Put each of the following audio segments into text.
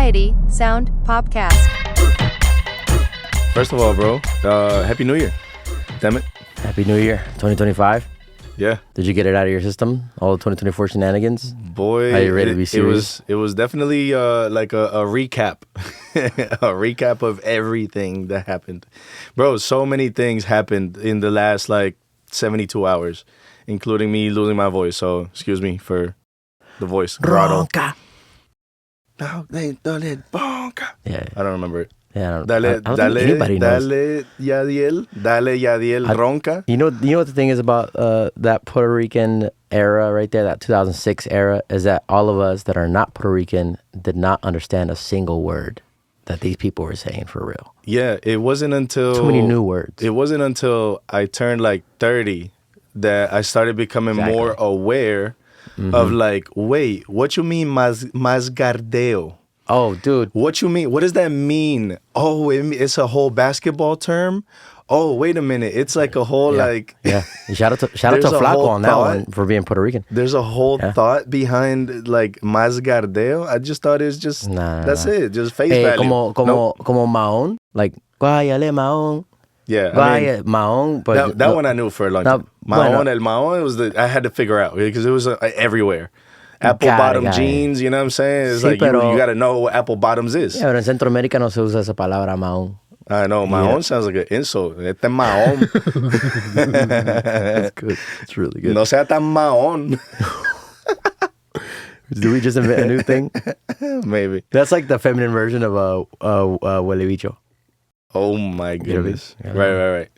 Variety Sound Popcast. First of all, bro, Happy New Year. Damn it. Happy New Year, 2025. Yeah. Did you get it out of your system? All the 2024 shenanigans? Boy, Are you ready to be serious? It was definitely like a recap. A recap of everything that happened. Bro, so many things happened in the last like 72 hours, including me losing my voice. So, excuse me for the voice. Ronca. Yeah. I don't remember it. Yeah, Dale, I don't think anybody knows. Dale, Yadiel, Ronca. You know what the thing is about that Puerto Rican era right there, that 2006 era, is that all of us that are not Puerto Rican did not understand a single word that these people were saying for real. Yeah, it wasn't until... Too many new words. It wasn't until I turned like 30 that I started becoming more aware of like, wait, what you mean masgardeo? Oh, dude. What you mean? What does that mean? Oh, it's a whole basketball term? Oh, wait a minute. It's like a whole like... Yeah. Shout out to Flaco on that one for being Puerto Rican. There's a whole thought behind like masgardeo. I just thought it was just... that's it. Just face value. Como Mahón. Like, guayale Mahón. Yeah. Guaya Mahón. But that one I knew for a long time. Mahón, el Mahón was I had to figure out because it was everywhere. Apple bottom jeans, you know what I'm saying? It's like you got to know what apple bottoms is. Yeah, but en Centroamérica no se usa esa palabra Mahón. I know, Mahón sounds like an insult. Este Mahón. That's good. It's really good. No sea tan Mahón. Do we just invent a new thing? Maybe. That's like the feminine version of huele bicho. Oh my goodness. You know what I mean? Right.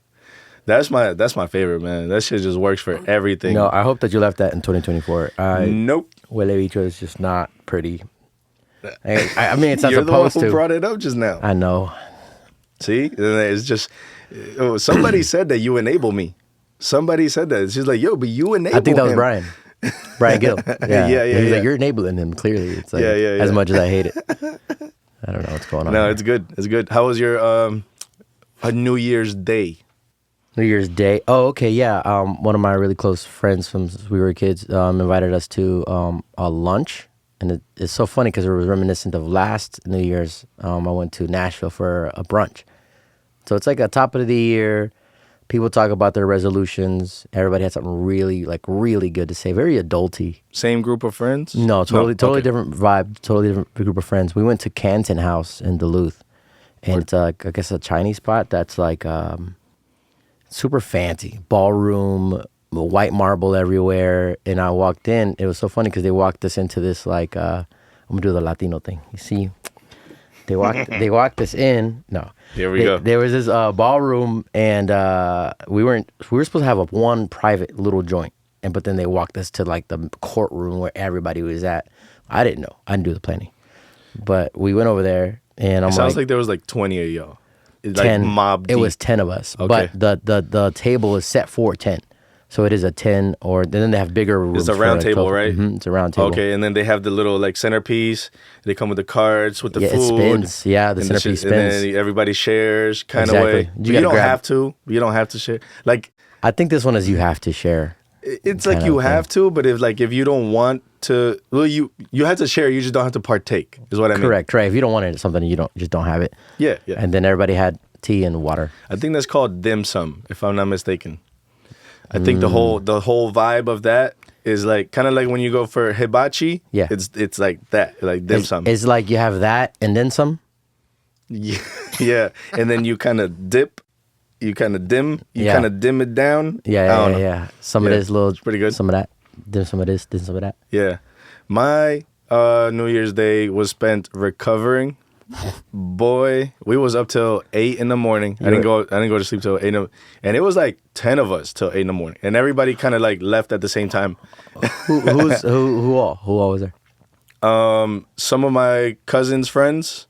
That's my favorite, man. That shit just works for everything. No, I hope that you left that in 2024. Nope. Huele bicho is just not pretty. I mean, it's not You're supposed the one who to. brought it up just now. I know. See? It's just... somebody said that you enable me. Somebody said that. She's like, yo, but you enable him. I think that was Brian. Brian Gill. Yeah. He's like, you're enabling him, clearly. It's like, as much as I hate it. I don't know what's going on. No, it's good. It's good. How was your a New Year's Day? New Year's Day. Oh, okay, yeah. One of my really close friends from we were kids invited us to a lunch, and it's so funny because it was reminiscent of last New Year's. I went to Nashville for a brunch, so it's like a top of the year. People talk about their resolutions. Everybody had something really good to say. Very adulty. Same group of friends? No, totally different vibe. Totally different group of friends. We went to Canton House in Duluth, and it's I guess a Chinese spot that's like. Super fancy ballroom, white marble everywhere. And I walked in. It was so funny because they walked us into this like I'm gonna do the Latino thing. You see, they walked us in. No, here we go. There was this ballroom, and we were supposed to have one private little joint, but then they walked us to like the courtroom where everybody was at. I didn't know. I didn't do the planning, but we went over there, and it sounds like there was like 20 of y'all. 10, like mob deep. It was 10 of us, okay. But the table is set for 10, so it is a 10. Or then they have bigger rooms. It's a round table, right? Mm-hmm, it's a round table. Okay, and then they have the little like centerpiece. They come with the cards with the food. It spins. Yeah, the centerpiece spins. And then everybody shares kind of way. You don't have to. You don't have to share. Like I think this one is you have to share. It's like you have to, but if you don't want to, well, you have to share. You just don't have to partake. Is what I mean. Correct. If you don't want something, you don't have it. Yeah. And then everybody had tea and water. I think that's called dim sum, if I'm not mistaken. I think the whole vibe of that is like kind of like when you go for hibachi. Yeah. It's like that, like dim sum. It's like you have that and then some. Yeah. And then you kind of dip. You kind of dim. You kind of dim it down. Yeah. Some of this little. It's pretty good. Some of that. Dim some of this. Dim some of that. Yeah. My New Year's Day was spent recovering. Boy, we was up till 8 in the morning. I didn't go to sleep till 8 and it was like 10 of us till 8 in the morning. And everybody kind of like left at the same time. Who all was there? Some of my cousins' friends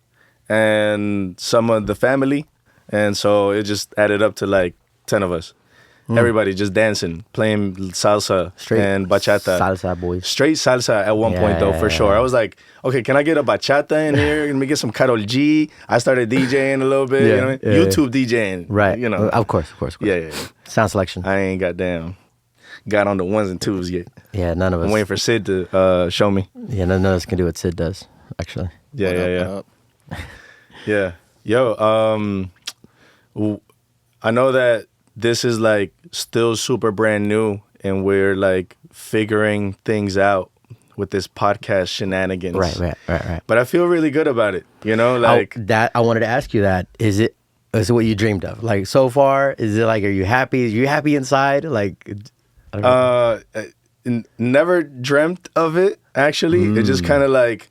and some of the family. And so it just added up to like 10 of us. Everybody just dancing, playing salsa and bachata. Salsa, boys. Straight salsa at one point, though, for sure. I was like, okay, can I get a bachata in here? Let me get some Karol G. I started DJing a little bit, you know what I mean? YouTube DJing. Right. You know. Of course. Yeah. Sound selection. I ain't got on the ones and twos yet. Yeah, none of us. I'm waiting for Sid to show me. Yeah, none of us can do what Sid does. actually. Yeah. Yeah. Yo, I know that this is like still super brand new and we're like figuring things out with this podcast shenanigans. Right. But I feel really good about it. You know, like I wanted to ask you that. Is it what you dreamed of? Like so far, is it like, are you happy? Are you happy inside? Like, I don't know. Never dreamt of it, actually. It just kind of like,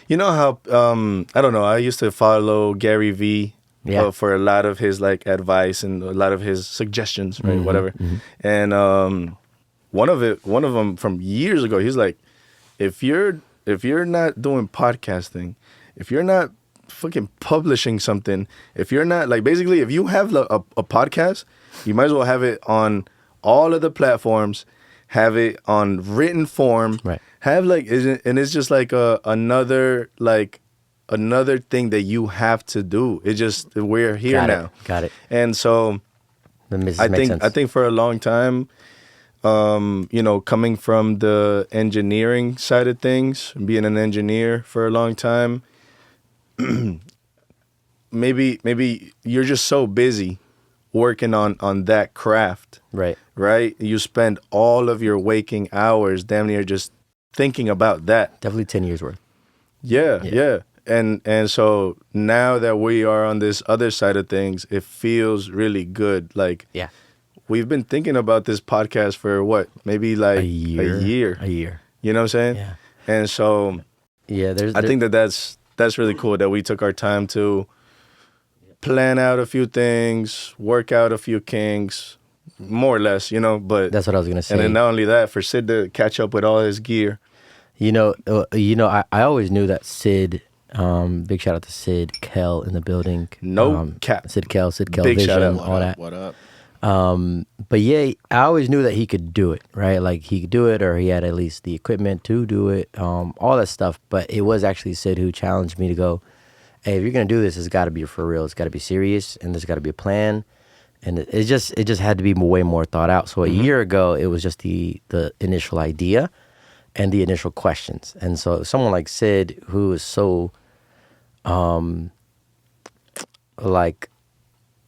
you know how, I don't know, I used to follow Gary Vee for a lot of his like advice and a lot of his suggestions, right? Whatever. And one of them from years ago, he's like, if you're not doing podcasting, if you're not fucking publishing something, if you're not like, basically, if you have a podcast, you might as well have it on all of the platforms, have it on written form, right? Have like, and it's just like another thing that you have to do. It just, we're here now. Got it. And so I think for a long time, you know, coming from the engineering side of things, being an engineer for a long time, maybe you're just so busy working on that craft. Right? You spend all of your waking hours damn near just thinking about that. Definitely 10 years worth. Yeah. And so now that we are on this other side of things, it feels really good. Like, we've been thinking about this podcast for what? Maybe like a year. You know what I'm saying? Yeah. And so I think that's really cool that we took our time to plan out a few things, work out a few kinks, more or less, you know, but that's what I was going to say. And then not only that, for Sid to catch up with all his gear. You know, I always knew that Sid, big shout out to Sid Kell in the building. No cap. Sid Kell big Vision, shout out. all that. What up? But yeah, I always knew that he could do it, right? Like he could do it, or he had at least the equipment to do it, all that stuff. But it was actually Sid who challenged me to go, hey, if you're going to do this, it's got to be for real. It's got to be serious, and there's got to be a plan. And it just had to be way more thought out. So a year ago, it was just the initial idea and the initial questions. And so someone like Sid, who is so like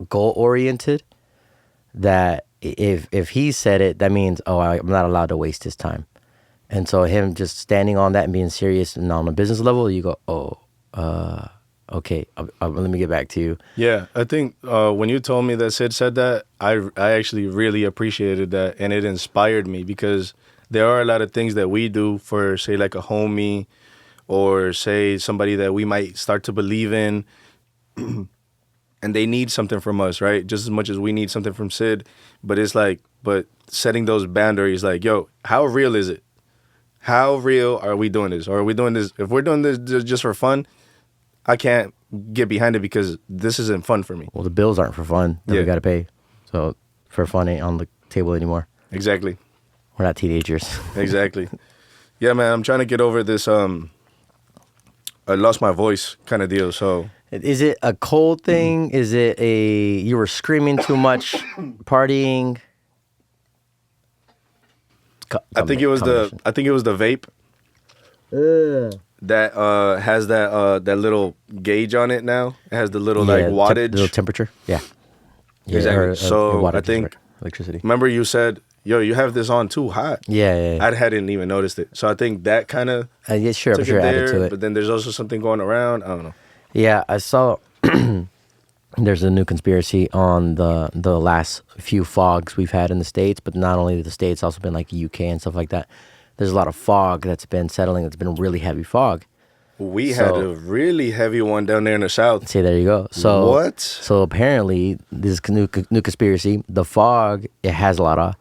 goal-oriented, that if he said it, that means, I'm not allowed to waste his time. And so him just standing on that and being serious and on a business level, you go, okay, let me get back to you. Yeah, I think when you told me that Sid said that, I actually really appreciated that, and it inspired me because there are a lot of things that we do for, say, like a homie or, say, somebody that we might start to believe in, and they need something from us, right? Just as much as we need something from Sid, but it's like, but setting those boundaries, like, yo, how real is it? How real are we doing this? Or are we doing this, if we're doing this just for fun, I can't get behind it because this isn't fun for me. Well, the bills aren't for fun that we got to pay. So for fun ain't on the table anymore. Exactly. We're not teenagers. Exactly. Yeah, man, I'm trying to get over this, I lost my voice kind of deal, so. Is it a cold thing? Is it you were screaming too much, partying? I think it was the vape. That has that little gauge on it now. It has the little like wattage, little temperature. Yeah, exactly. So I think electricity. Remember you said, "Yo, you have this on too hot." Yeah. I hadn't even noticed it. So I think that kind of yeah, sure, took sure, it there. added to it. But then there's also something going around. I don't know. Yeah, I saw. There's a new conspiracy on the last few fogs we've had in the States, but not only the States, also been like UK and stuff like that. There's a lot of fog that's been settling. That's been really heavy fog. We had a really heavy one down there in the south. See, there you go. So what? So apparently, this new conspiracy, the fog, it has a lot of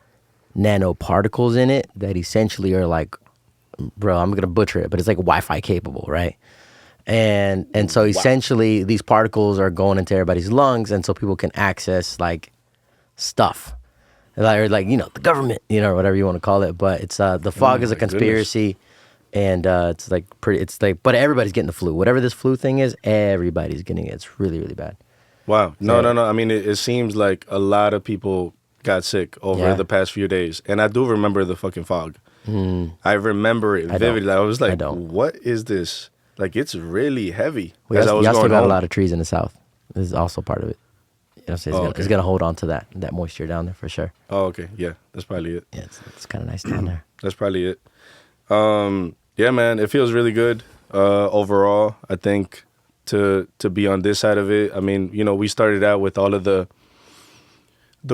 nanoparticles in it that essentially are like, bro, I'm gonna butcher it, but it's like Wi-Fi capable, right? And so essentially, these particles are going into everybody's lungs, and so people can access like stuff. Or like, the government, or whatever you want to call it. But it's the fog is a conspiracy, and it's like but everybody's getting the flu. Whatever this flu thing is, everybody's getting it. It's really, really bad. Wow. No. I mean, it seems like a lot of people got sick over the past few days. And I do remember the fucking fog. I remember it vividly. I was like, what is this? like it's really heavy. We as I also, was you also going got a home. lot of trees in the south. This is also part of it. You know, so Oh, it's gonna hold on to that moisture down there for sure. Oh, okay. Yeah, that's probably it. Yeah, it's kind of nice down there. That's probably it. Yeah, man, it feels really good overall. I think to be on this side of it. I mean, you know, we started out with all of the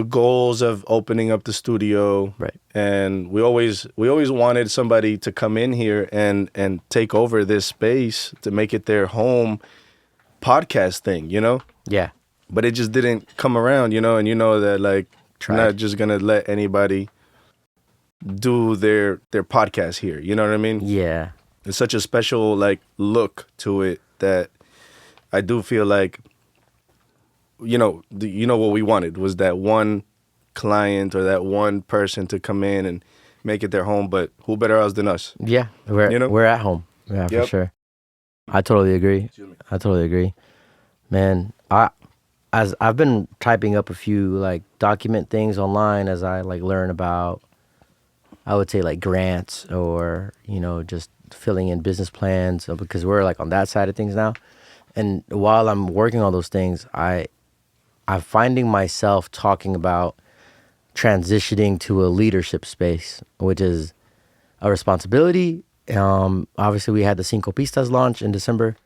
goals of opening up the studio, Right. and we always wanted somebody to come in here and take over this space to make it their home podcast thing, you know. Yeah. But it just didn't come around, you know, and you know that like we're not just gonna let anybody do their podcast here. You know what I mean? Yeah. It's such a special like look to it that I do feel like, you know, what we wanted was that one client or that one person to come in and make it their home. But who better else than us? Yeah. We're at home. Yeah, for Yep. sure. I totally agree. Man, as I've been typing up a few like document things online as I like learn about, I would say like grants or, you know, just filling in business plans because we're like on that side of things now. And while I'm working on those things, I'm finding myself talking about transitioning to a leadership space, which is a responsibility. Obviously we had the Cinco Pistas launch in December.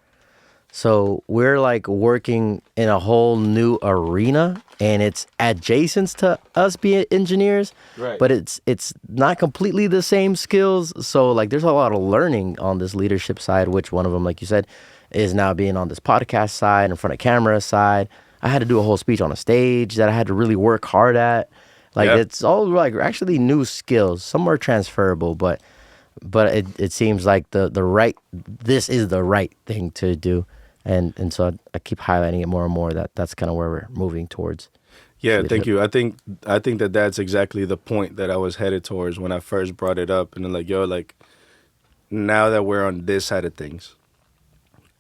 So we're like working in a whole new arena and it's adjacent to us being engineers, Right. but it's not completely the same skills. So like there's a lot of learning on this leadership side, which one of them, like you said, is now being on this podcast side, in front of camera side. I had to do a whole speech on a stage that I had to really work hard at. Like it's all like actually new skills. Some are transferable, but it seems like this is the right thing to do. And so I keep highlighting it more and more that's kind of where we're moving towards. Yeah, thank you. I think that's exactly the point that I was headed towards when I first brought it up. And then like, yo, like now that we're on this side of things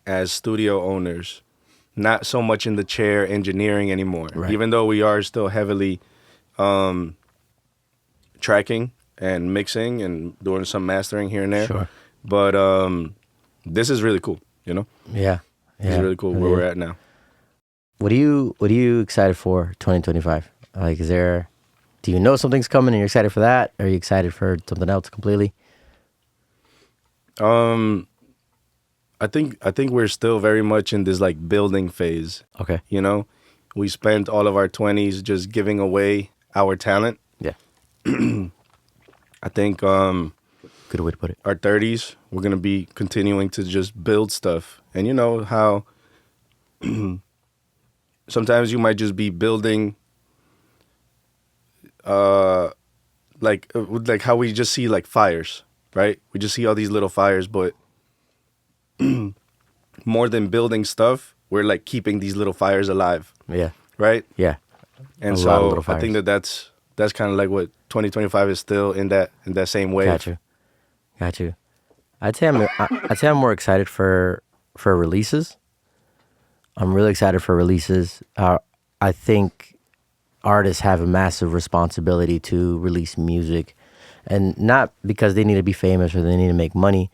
as studio owners, not so much in the chair engineering anymore, Right. even though we are still heavily tracking and mixing and doing some mastering here and there. Sure. But this is really cool, you know? Yeah. It's really cool where we're at now. What are you excited for 2025? Like, do you know something's coming and you're excited for that? Or are you excited for something else completely? I think we're still very much in this like building phase. Okay. You know, we spent all of our 20s just giving away our talent. Yeah. I think Good way to put it. our 30s, we're going to be continuing to just build stuff. And you know how sometimes you might just be building like how we just see like fires, right? We just see all these little fires, but more than building stuff, we're like keeping these little fires alive, Yeah. right? Yeah. And A lot of so little I think fires. that's kind of like what 2025 is still in that same wave. Got you. I'd say I'm more excited for releases. I'm really excited for releases. I think artists have a massive responsibility to release music, and not because they need to be famous or they need to make money,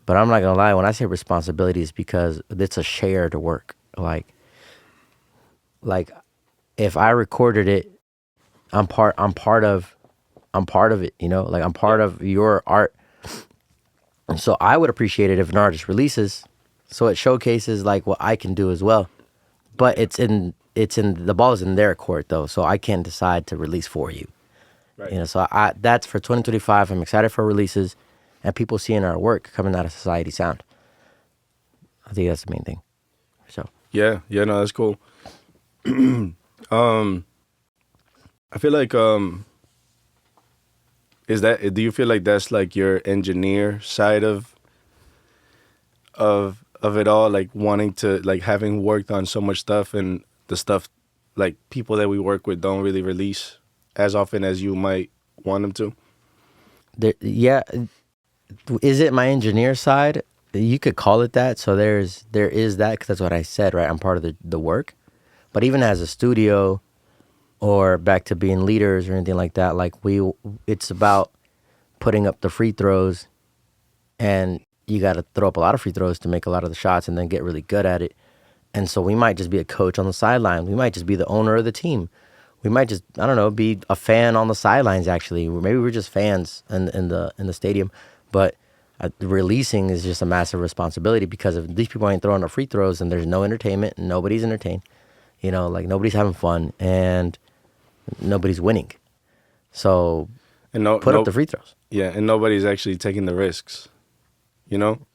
but I'm not gonna lie. When I say responsibility, it's because it's a shared work. Like if I recorded it, I'm part of it. You know, like I'm part of your art. And so I would appreciate it if an artist releases, so it showcases like what I can do as well. But it's in the ball is in their court though, so I can't decide to release for you. Right. You know, so that's for 2025. I'm excited for releases and people seeing our work coming out of Society Sound. I think that's the main thing. So Yeah, no, that's cool. I feel like do you feel like that's like your engineer side of it all, like wanting to, like having worked on so much stuff and the stuff like people that we work with don't really release as often as you might want them to? yeah, is it my engineer side? You could call it that. So there is that, because that's what I said, right? I'm part of the work. But even as a studio, or back to being leaders or anything like that, like it's about putting up the free throws and you got to throw up a lot of free throws to make a lot of the shots and then get really good at it. And so we might just be a coach on the sideline. We might just be the owner of the team. We might just, I don't know, be a fan on the sidelines. Actually, or maybe we're just fans in the stadium. But releasing is just a massive responsibility, because if these people ain't throwing the free throws, and there's no entertainment, and nobody's entertained. Like nobody's having fun and nobody's winning. So And no, put no, up the free throws. yeah, and nobody's actually taking the risks. You know,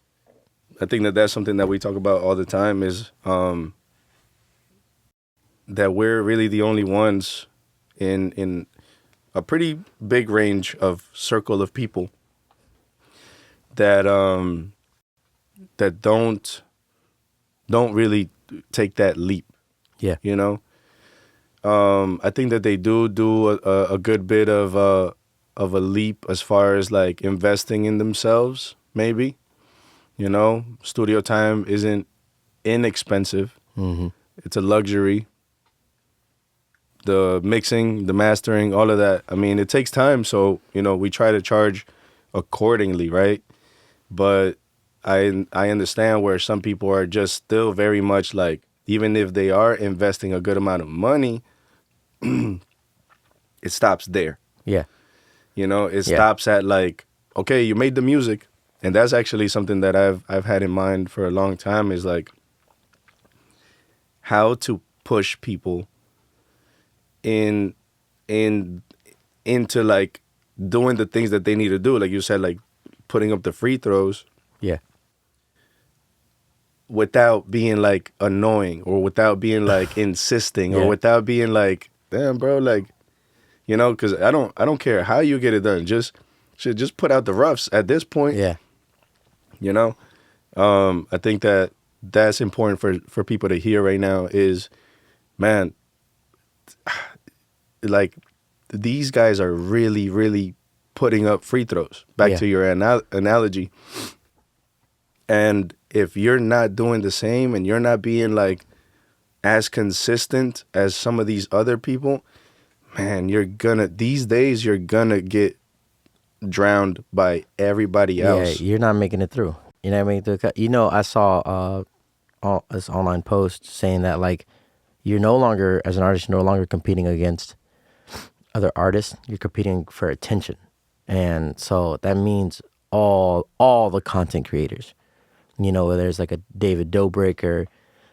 I think that's something that we talk about all the time is that we're really the only ones in a pretty big range of circle of people that that don't really take that leap. Yeah. You know, I think that they do a good bit of a leap as far as like investing in themselves. Maybe, studio time isn't inexpensive. Mm-hmm. It's a luxury. The mixing, the mastering, all of that. I mean, it takes time, so we try to charge accordingly, right? But I understand where some people are just still very much like, even if they are investing a good amount of money, it stops there. Yeah. It stops at like, okay, you made the music, and that's actually something that I've had in mind for a long time, is like how to push people in into like doing the things that they need to do, like you said, like putting up the free throws. Yeah. Without being like annoying, or without being like insisting, or without being like, damn, bro, like, because I don't care how you get it done. Just put out the roughs at this point. Yeah. I think that's important for people to hear right now is, man, like these guys are really, really putting up free throws. Back to your analogy. And if you're not doing the same, and you're not being like as consistent as some of these other people, man, these days you're gonna get drowned by everybody else. Yeah, you're not making it through. You're not making it through. I saw this online post saying that like you're no longer, as an artist, you're no longer competing against other artists. You're competing for attention. And so that means all the content creators. Whether it's like a David Dobrik or,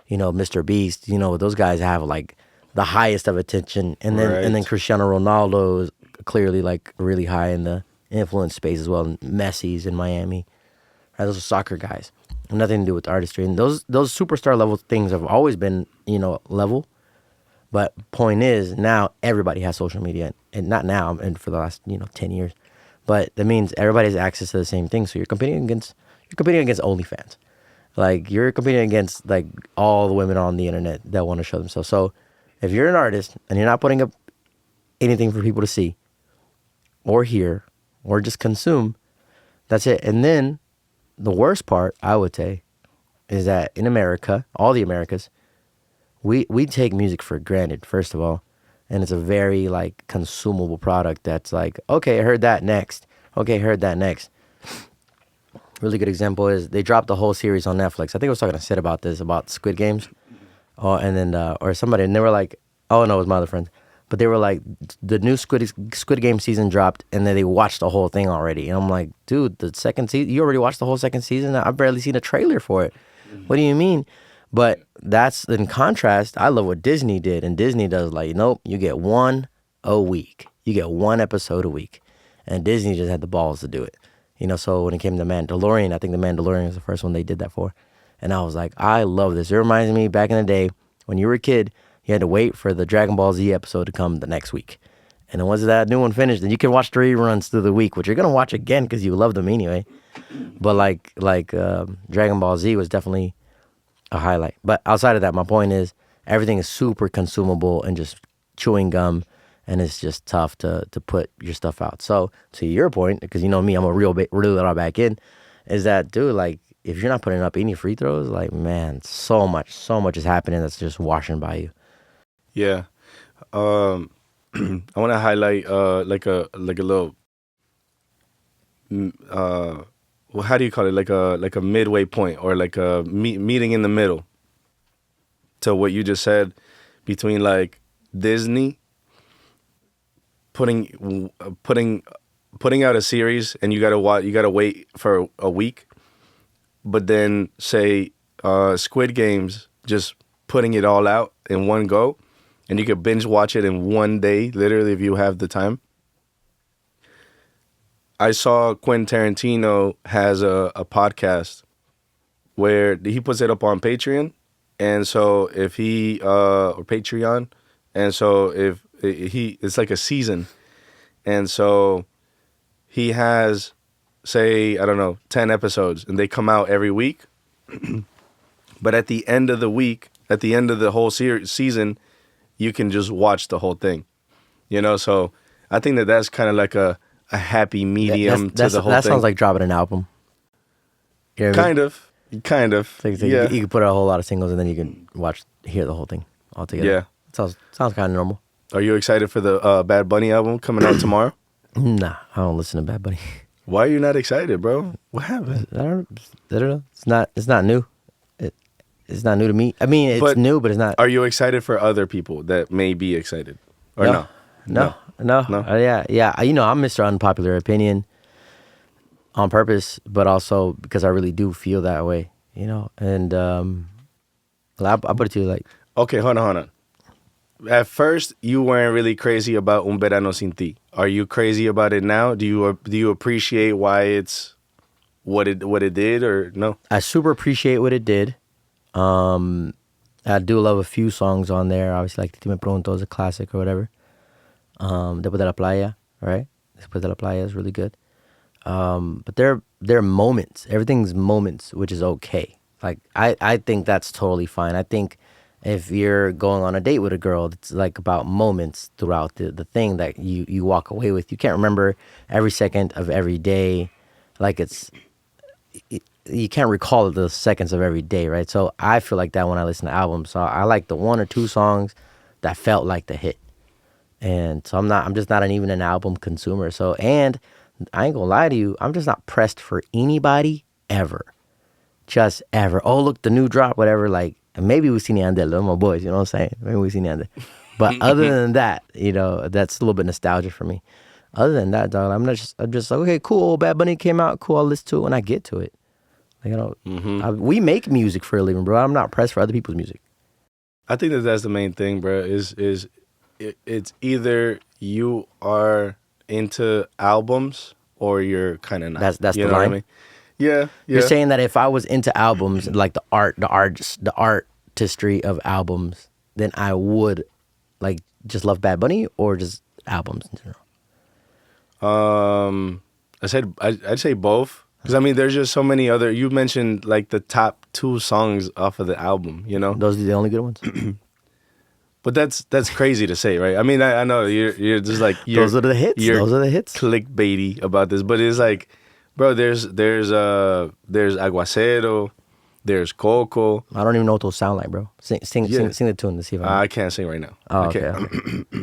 Mr. Beast, those guys have like the highest of attention. And then Cristiano Ronaldo is clearly like really high in the influence space as well. And Messi's in Miami. Right? Those are soccer guys. Nothing to do with artistry. And those superstar level things have always been, level. But point is, now everybody has social media. And not now, and for the last, 10 years. But that means everybody has access to the same thing. So you're competing against OnlyFans. Like, you're competing against, like, all the women on the internet that want to show themselves. So if you're an artist and you're not putting up anything for people to see or hear or just consume, that's it. And then the worst part, I would say, is that in America, all the Americas, we take music for granted, first of all. And it's a very, like, consumable product that's like, okay, I heard that next. Okay, I heard that next. Really good example is they dropped the whole series on Netflix. I think I was talking to Sid about this, about Squid Games. And then, or somebody, and they were like, oh no, it was my other friends. But they were like, the new Squid Game season dropped, and then they watched the whole thing already. And I'm like, dude, the second season, you already watched the whole second season? I've barely seen a trailer for it. What do you mean? But that's in contrast. I love what Disney did, and Disney does like, nope, you get one a week. You get one episode a week. And Disney just had the balls to do it. So when it came to Mandalorian, I think the Mandalorian was the first one they did that for. And I was like, I love this. It reminds me back in the day when you were a kid, you had to wait for the Dragon Ball Z episode to come the next week. And then once that new one finished, then you can watch the reruns through the week, which you're going to watch again because you love them anyway. But like Dragon Ball Z was definitely a highlight. But outside of that, my point is everything is super consumable and just chewing gum. And it's just tough to put your stuff out. So to your point, because you know me, I'm a real it back in, is that, dude, like, if you're not putting up any free throws, like, man, so much is happening that's just washing by you. Yeah. I want to highlight like a little well, how do you call it? Like a midway point, or like a meeting in the middle to what you just said, between like Disney putting out a series and you gotta wait for a week, but then say Squid Games just putting it all out in one go, and you could binge watch it in one day, literally, if you have the time. I saw Quentin Tarantino has a podcast where he puts it up on Patreon, and so if he or Patreon, and so if it's like a season, and so he has, say, I don't know, 10 episodes, and they come out every week. But at the end of the week, at the end of the whole season, you can just watch the whole thing. So I think that's kind of like a happy medium to the whole thing. That sounds like dropping an album. You know what I mean? Kind of. Yeah. You can put out a whole lot of singles, and then you can hear the whole thing all together. Yeah. Sounds kind of normal. Are you excited for the Bad Bunny album coming out tomorrow? Nah, I don't listen to Bad Bunny. Why are you not excited, bro? What happened? I don't know. It's not new. It's not new to me. I mean, it's new, but it's not. Are you excited for other people that may be excited? Or no? No. Yeah. I'm Mr. Unpopular Opinion on purpose, but also because I really do feel that way, And I'll put it to you like... Okay, hold on. At first, you weren't really crazy about Un Verano Sin Ti. Are you crazy about it now? Do you appreciate why it's what it did, or no? I super appreciate what it did. I do love a few songs on there. Obviously, like Titi Me Preguntó is a classic or whatever. Después de la Playa, right? Después de la Playa is really good. But they're moments. Everything's moments, which is okay. Like, I think that's totally fine. I think if you're going on a date with a girl, it's like about moments throughout the thing that you walk away with. You can't remember every second of every day. Like, you can't recall the seconds of every day, right? So I feel like that when I listen to albums. So I like the one or two songs that felt like the hit. And so I'm just not even an album consumer. So, and I ain't gonna lie to you, I'm just not pressed for anybody ever. Just ever. Oh, look, the new drop, whatever. Like, maybe we seen Yandel, they're my boys, you know what I'm saying? Maybe we seen Yandel. But other than that, that's a little bit nostalgia for me. Other than that, dog, I'm just like, okay, cool, Bad Bunny came out, cool, I'll listen to it when I get to it. Like, we make music for a living, bro. I'm not pressed for other people's music. I think that's the main thing, bro, it's either you are into albums or you're kind of not. That's the line. What I mean? Yeah. You're saying that if I was into albums, like the artistry of albums, then I would like just love Bad Bunny, or just albums in general? I'd say both, because I mean there's just so many other. You mentioned like the top 2 songs off of the album, Those are the only good ones. But that's crazy to say, right? I mean, I know you're just like those are the hits. Those are the hits. Clickbaity about this, but it's like, bro, there's Aguacero, there's Coco. I don't even know what those sound like, bro. Sing the tune to see if I can't sing right now. Oh, okay.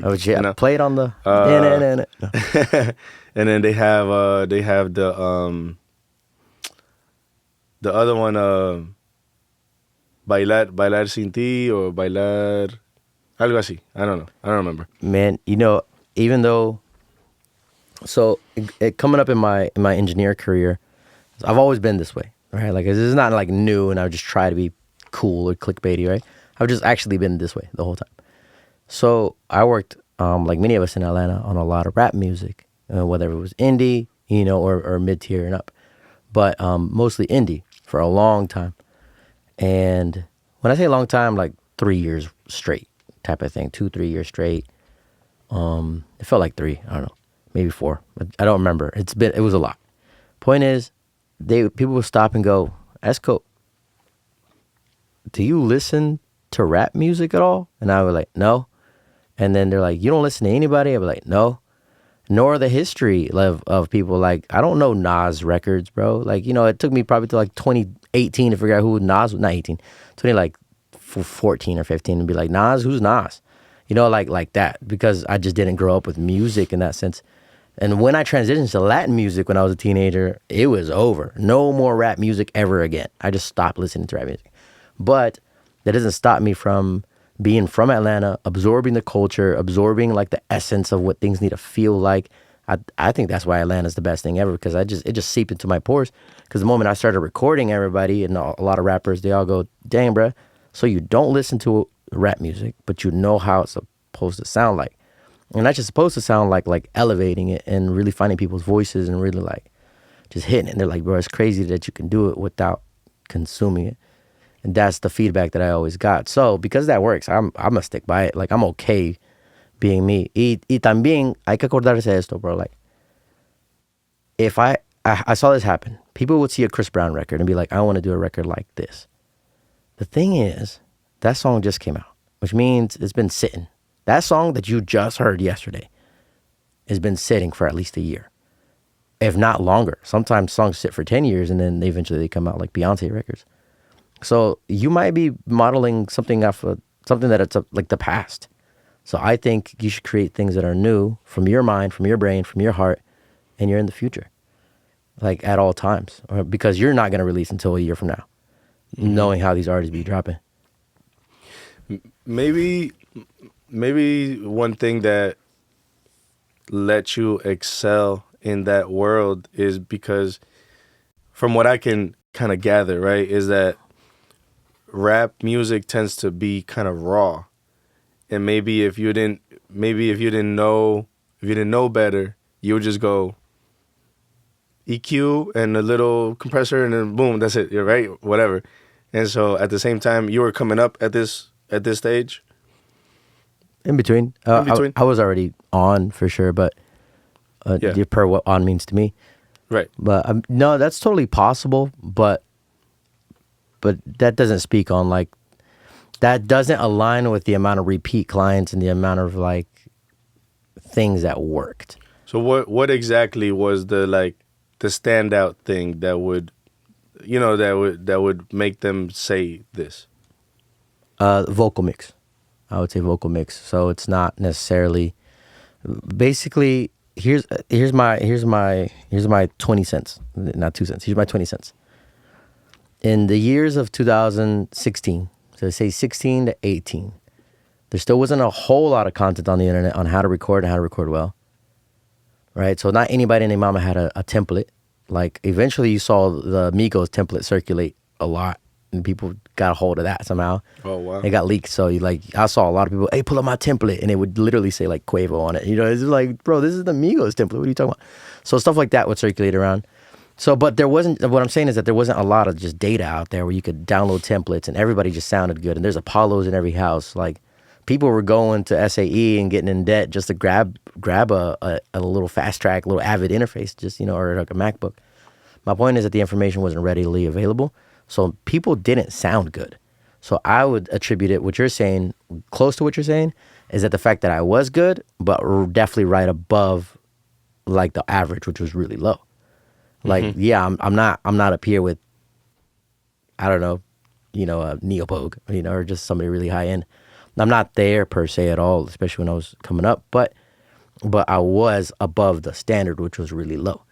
Oh, yeah. Play it on the. And then they have the other one, Bailar Sin Ti, or Bailar algo así. I don't know. I don't remember. Man, even though, so coming up in my engineer career, I've always been this way, right? Like, this is not like new, and I would just try to be cool or clickbaity, right? I've just actually been this way the whole time. So I worked, like many of us in Atlanta, on a lot of rap music, whether it was indie, or mid-tier and up, but mostly indie for a long time. And when I say long time, like 3 years straight type of thing, 2-3 years straight. It felt like 3, I don't know, maybe 4, but I don't remember. It was a lot. Point is, people would stop and go, Esco, do you listen to rap music at all? And I was like, no. And then they're like, you don't listen to anybody? I was like, no. Nor the history of people. Like, I don't know Nas records, bro. Like, it took me probably to like 2018 to figure out who Nas was. Not 18, 14 or 15, and be like, Nas, who's Nas? Like that, because I just didn't grow up with music in that sense. And when I transitioned to Latin music when I was a teenager, it was over. No more rap music ever again. I just stopped listening to rap music. But that doesn't stop me from being from Atlanta, absorbing the culture, absorbing like the essence of what things need to feel like. I think that's why Atlanta's the best thing ever, because it just seeped into my pores. Because the moment I started recording everybody and a lot of rappers, they all go, dang, bruh, so you don't listen to rap music, but you know how it's supposed to sound like. And that's just supposed to sound like elevating it and really finding people's voices and really like just hitting it. And they're like, bro, it's crazy that you can do it without consuming it. And that's the feedback that I always got. So because that works, I'm gonna stick by it. Like, I'm okay being me. Y también hay que acordarse de esto, bro. Like, if I saw this happen, people would see a Chris Brown record and be like, I want to do a record like this. The thing is, that song just came out, which means it's been sitting. That song that you just heard yesterday has been sitting for at least a year, if not longer. Sometimes songs sit for 10 years and then eventually they come out like Beyonce records. So you might be modeling something off of something that it's like the past. So I think you should create things that are new from your mind, from your brain, from your heart, and you're in the future, like at all times, because you're not going to release until a year from now, knowing how these artists be dropping. Maybe one thing that lets you excel in that world is because, from what I can kind of gather, right, is that rap music tends to be kind of raw. And maybe if you didn't know better, you would just go EQ and a little compressor and then boom, that's it, right? Whatever. And so at the same time, you were coming up at this stage. In between. I was already on for sure, but per what on means to me. Right. But no, that's totally possible, but that doesn't speak on like, that doesn't align with the amount of repeat clients and the amount of like things that worked. So what exactly was the standout thing that would, that would make them say this? Vocal mix. I would say vocal mix. So it's not necessarily, basically, here's my 20 cents, not 2 cents. Here's my 20 cents. In the years of 2016, so say 16 to 18, there still wasn't a whole lot of content on the internet on how to record and how to record well, right? So not anybody and their mama had a template. Like, eventually you saw the Migos template circulate a lot, and people got a hold of that somehow. Oh, wow. It got leaked. So I saw a lot of people, hey, pull up my template, and it would literally say like Quavo on it. It's like, bro, this is the Migos template. What are you talking about? So stuff like that would circulate around. So, but there wasn't, what I'm saying is that there wasn't a lot of just data out there where you could download templates and everybody just sounded good. And there's Apollos in every house. Like, people were going to SAE and getting in debt just to grab a little fast track, little Avid interface, just, or like a MacBook. My point is that the information wasn't readily available. So people didn't sound good. So I would attribute it, what you're saying, close to what you're saying, is that the fact that I was good, but definitely right above like the average, which was really low. Like, yeah, I'm not up here with, I don't know, a Neopogue, or just somebody really high end. I'm not there per se at all, especially when I was coming up, but I was above the standard, which was really low.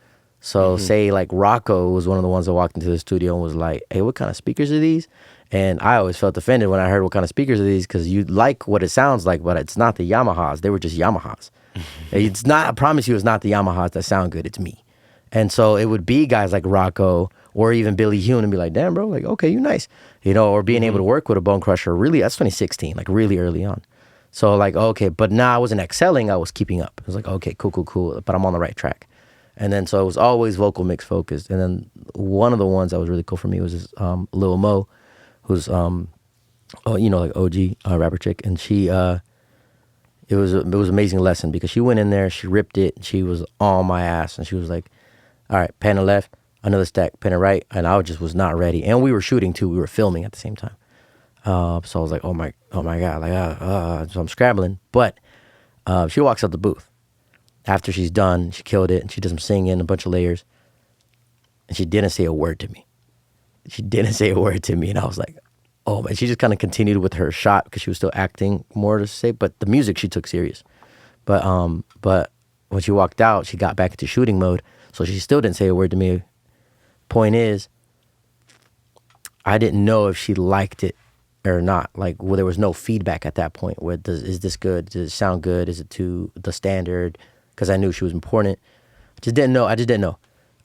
So say like Rocco was one of the ones that walked into the studio and was like, hey, what kind of speakers are these? And I always felt offended when I heard what kind of speakers are these, because you like what it sounds like, but it's not the Yamahas. They were just Yamahas. It's not, I promise you, it's not the Yamahas that sound good. It's me. And so it would be guys like Rocco or even Billy Hune and be like, damn, bro, like, okay, you nice. Or being able to work with a Bone Crusher, really, that's 2016, like really early on. So like, okay, but now I wasn't excelling, I was keeping up. It was like, okay, cool, but I'm on the right track. And then so it was always vocal mix focused. And then one of the ones that was really cool for me was this Lil Mo, who's, like OG rapper chick. And she, it was an amazing lesson because she went in there, she ripped it, and she was on my ass. And she was like, all right, pan to left, another stack, pan to right. And I just was not ready. And we were shooting too. We were filming at the same time. So I was like, oh my God, like, so I'm scrabbling. But she walks out the booth. After she's done, she killed it, and she did some singing, a bunch of layers. And she didn't say a word to me. And I was like, oh man, she just kind of continued with her shot because she was still acting more to say, but the music she took serious. But when she walked out, she got back into shooting mode. So she still didn't say a word to me. Point is, I didn't know if she liked it or not. Like, well, there was no feedback at that point. Is this good? Does it sound good? Is it to the standard? Because I knew she was important. I just didn't know.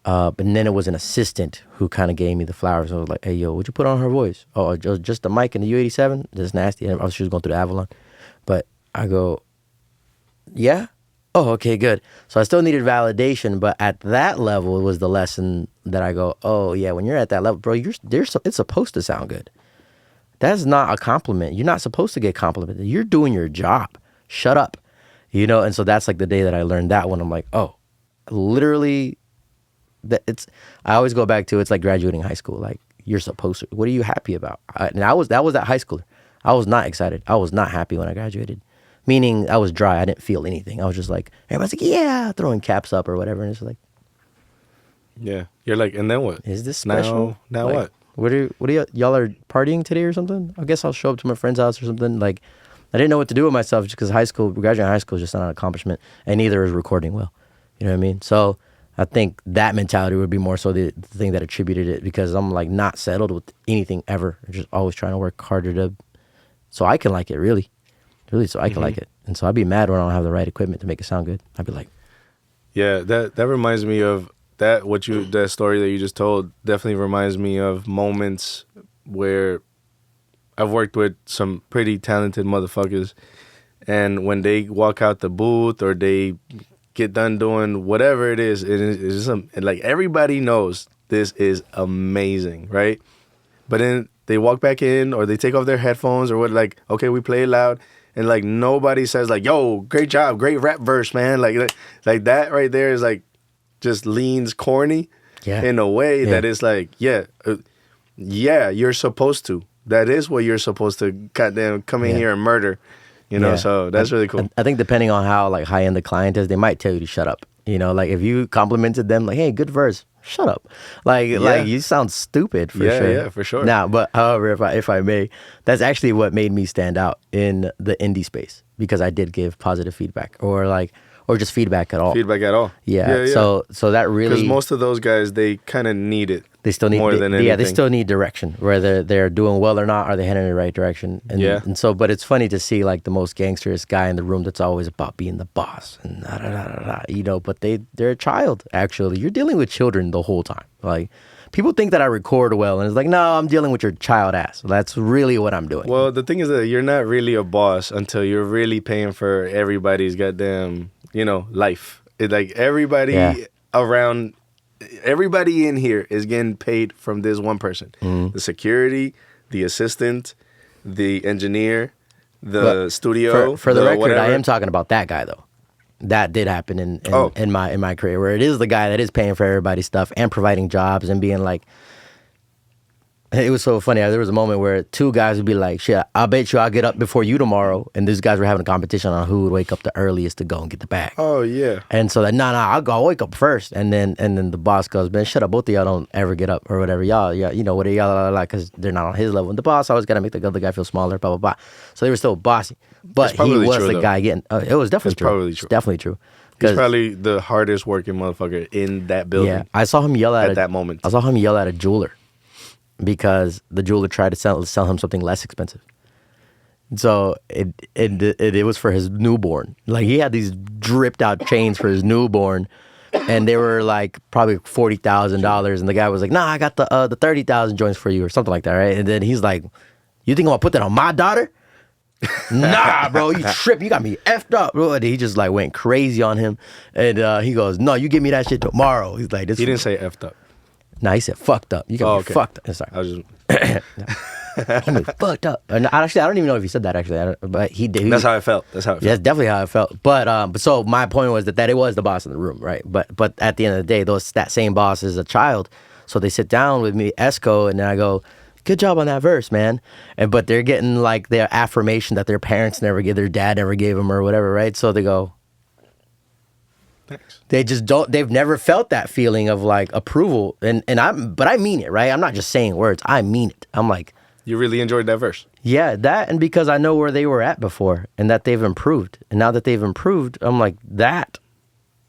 But then it was an assistant who kind of gave me the flowers. I was like, hey, yo, what'd you put on her voice? Oh, just the mic and the U87? That's nasty. And she was going through the Avalon. But I go, yeah? Oh, okay, good. So I still needed validation, but at that level, it was the lesson that I go, oh, yeah, when you're at that level, bro, it's supposed to sound good. That's not a compliment. You're not supposed to get complimented. You're doing your job. Shut up. You know, and so that's like the day that I learned that one. I'm like, oh, literally, I always go back to, it's like graduating high school. Like, you're supposed to. What are you happy about? That was that high schooler. I was not excited. I was not happy when I graduated. Meaning I was dry. I didn't feel anything. I was just like, everybody's like, yeah, throwing caps up or whatever. And it's like, yeah. You're like, and then what? Is this special? Now like, what? Y'all are partying today or something? I guess I'll show up to my friend's house or something. Like, I didn't know what to do with myself just because graduating high school is just not an accomplishment. And neither is recording well. You know what I mean? So I think that mentality would be more so the thing that attributed it, because I'm like not settled with anything ever. I'm just always trying to work harder so I can like it, really so I can like it. And so I'd be mad when I don't have the right equipment to make it sound good. I'd be like, yeah, that reminds me of that story that you just told definitely reminds me of moments where I've worked with some pretty talented motherfuckers, and when they walk out the booth or they get done doing whatever it is like everybody knows this is amazing, right? But then they walk back in or they take off their headphones or what, like, okay, we play it loud, and like nobody says like, yo, great job, great rap verse, man. Like that right there is like just leans corny in a way that is like, yeah, you're supposed to. That is what you're supposed to goddamn come in here and murder. You know, so that's really cool. I think depending on how like high end the client is, they might tell you to shut up. You know, like if you complimented them, like, hey, good verse, shut up. Like you sound stupid for sure. Yeah, for sure. Now, but however, if I may, that's actually what made me stand out in the indie space, because I did give positive feedback or just feedback at all. Feedback at all. Yeah. So that really, because most of those guys, they kind of need it. They still need more than anything. Yeah, they still need direction. Whether they're doing well or not, are they heading in the right direction? And so, but it's funny to see like the most gangsterous guy in the room that's always about being the boss and you know. But they're a child. Actually, you're dealing with children the whole time. Like, people think that I record well, and it's like, no, I'm dealing with your child ass. That's really what I'm doing. Well, the thing is that you're not really a boss until you're really paying for everybody's goddamn, life. It's like everybody around. Everybody in here is getting paid from this one person. The security, the assistant, the engineer, the studio. For the record, whatever. I am talking about that guy though. That did happen in my career, where it is the guy that is paying for everybody's stuff and providing jobs and being like. It was so funny. There was a moment where two guys would be like, shit, I bet you I'll get up before you tomorrow. And these guys were having a competition on who would wake up the earliest to go and get the bag. Oh, yeah. And so I'll wake up first. And then the boss goes, man, shut up. Both of y'all don't ever get up or whatever. Y'all, what are y'all like? Because they're not on his level. And the boss always got to make the other guy feel smaller, blah, blah, blah. So they were still bossy. But he was the guy getting, it was definitely true. Probably true. It's definitely true. He's probably the hardest working motherfucker in that building. Yeah, I saw him yell at that moment. I saw him yell at a jeweler because the jeweler tried to sell him something less expensive. So it was for his newborn. Like, he had these dripped out chains for his newborn, and they were like probably $40,000. And the guy was like, "Nah, I got the 30,000 joints for you," or something like that, right? And then he's like, "You think I'm gonna put that on my daughter?" Nah, bro, you trip. You got me effed up, bro. And he just like went crazy on him. And he goes, "No, you give me that shit tomorrow." He's like, "This." He didn't say effed up. Nah, he said fucked up. You got me fucked up. Sorry. I was just... I mean, fucked up. And actually, I don't even know if he said that, actually. But he did. That's how I felt. Yeah, that's definitely how I felt. But so my point was that it was the boss in the room, right? But at the end of the day, that same boss is a child. So they sit down with me, Esco, and then I go, "Good job on that verse, man." But they're getting like their affirmation that their parents never gave, their dad never gave them or whatever, right? So they go, thanks. They just don't. They've never felt that feeling of like approval, but I mean it, right? I'm not just saying words. I mean it. I'm like, you really enjoyed that verse. Yeah, that, and because I know where they were at before, and that they've improved, and now that they've improved, I'm like, that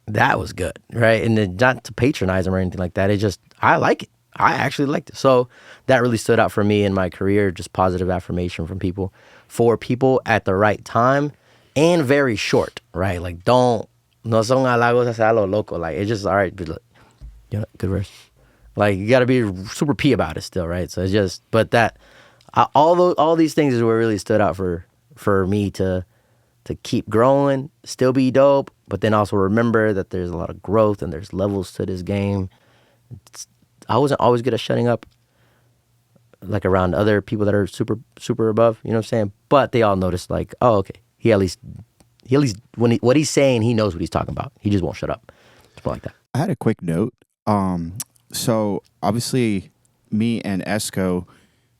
that was good, right? And then not to patronize him or anything like that. It just, I like it. I actually liked it. So that really stood out for me in my career, just positive affirmation from people, for people at the right time and very short, right? Like, no son halagos hacia lo loco. Like, it's just, all right, good, good verse. Like, you got to be super P about it still, right? So it's just, but that, all these things is what really stood out for me to keep growing, still be dope, but then also remember that there's a lot of growth and there's levels to this game. I wasn't always good at shutting up, like around other people that are super, super above, you know what I'm saying? But they all noticed, like, oh, okay, he at least what he's saying, he knows what he's talking about. He just won't shut up. It's more like that. I had a quick note. So obviously, me and Esco,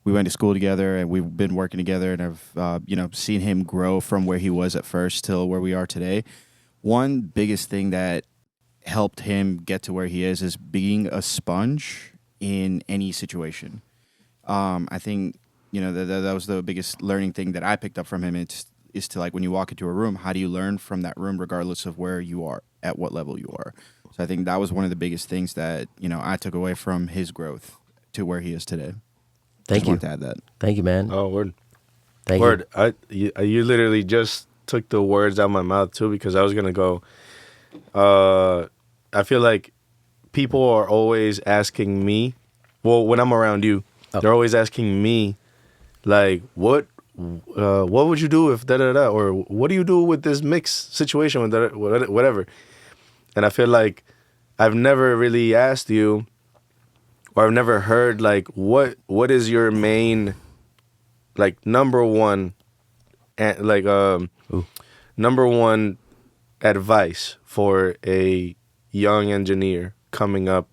we went to school together, and we've been working together, and I've seen him grow from where he was at first till where we are today. One biggest thing that helped him get to where he is being a sponge in any situation. I think that was the biggest learning thing that I picked up from him. Is to, like, when you walk into a room, how do you learn from that room regardless of where you are, at what level you are? So I think that was one of the biggest things that I took away from his growth to where he is today. Thank Just you. wanted to add that. Thank you, man. Oh, word. Thank Word. You literally just took the words out of my mouth too, because I was gonna go. I feel like people are always asking me. Well, when I'm around you, they're always asking me, like, what would you do if da da da, or what do you do with this mix situation with da, whatever. And I feel like I've never really asked you, or I've never heard, like, what is your main, like, number one, like number one advice for a young engineer coming up,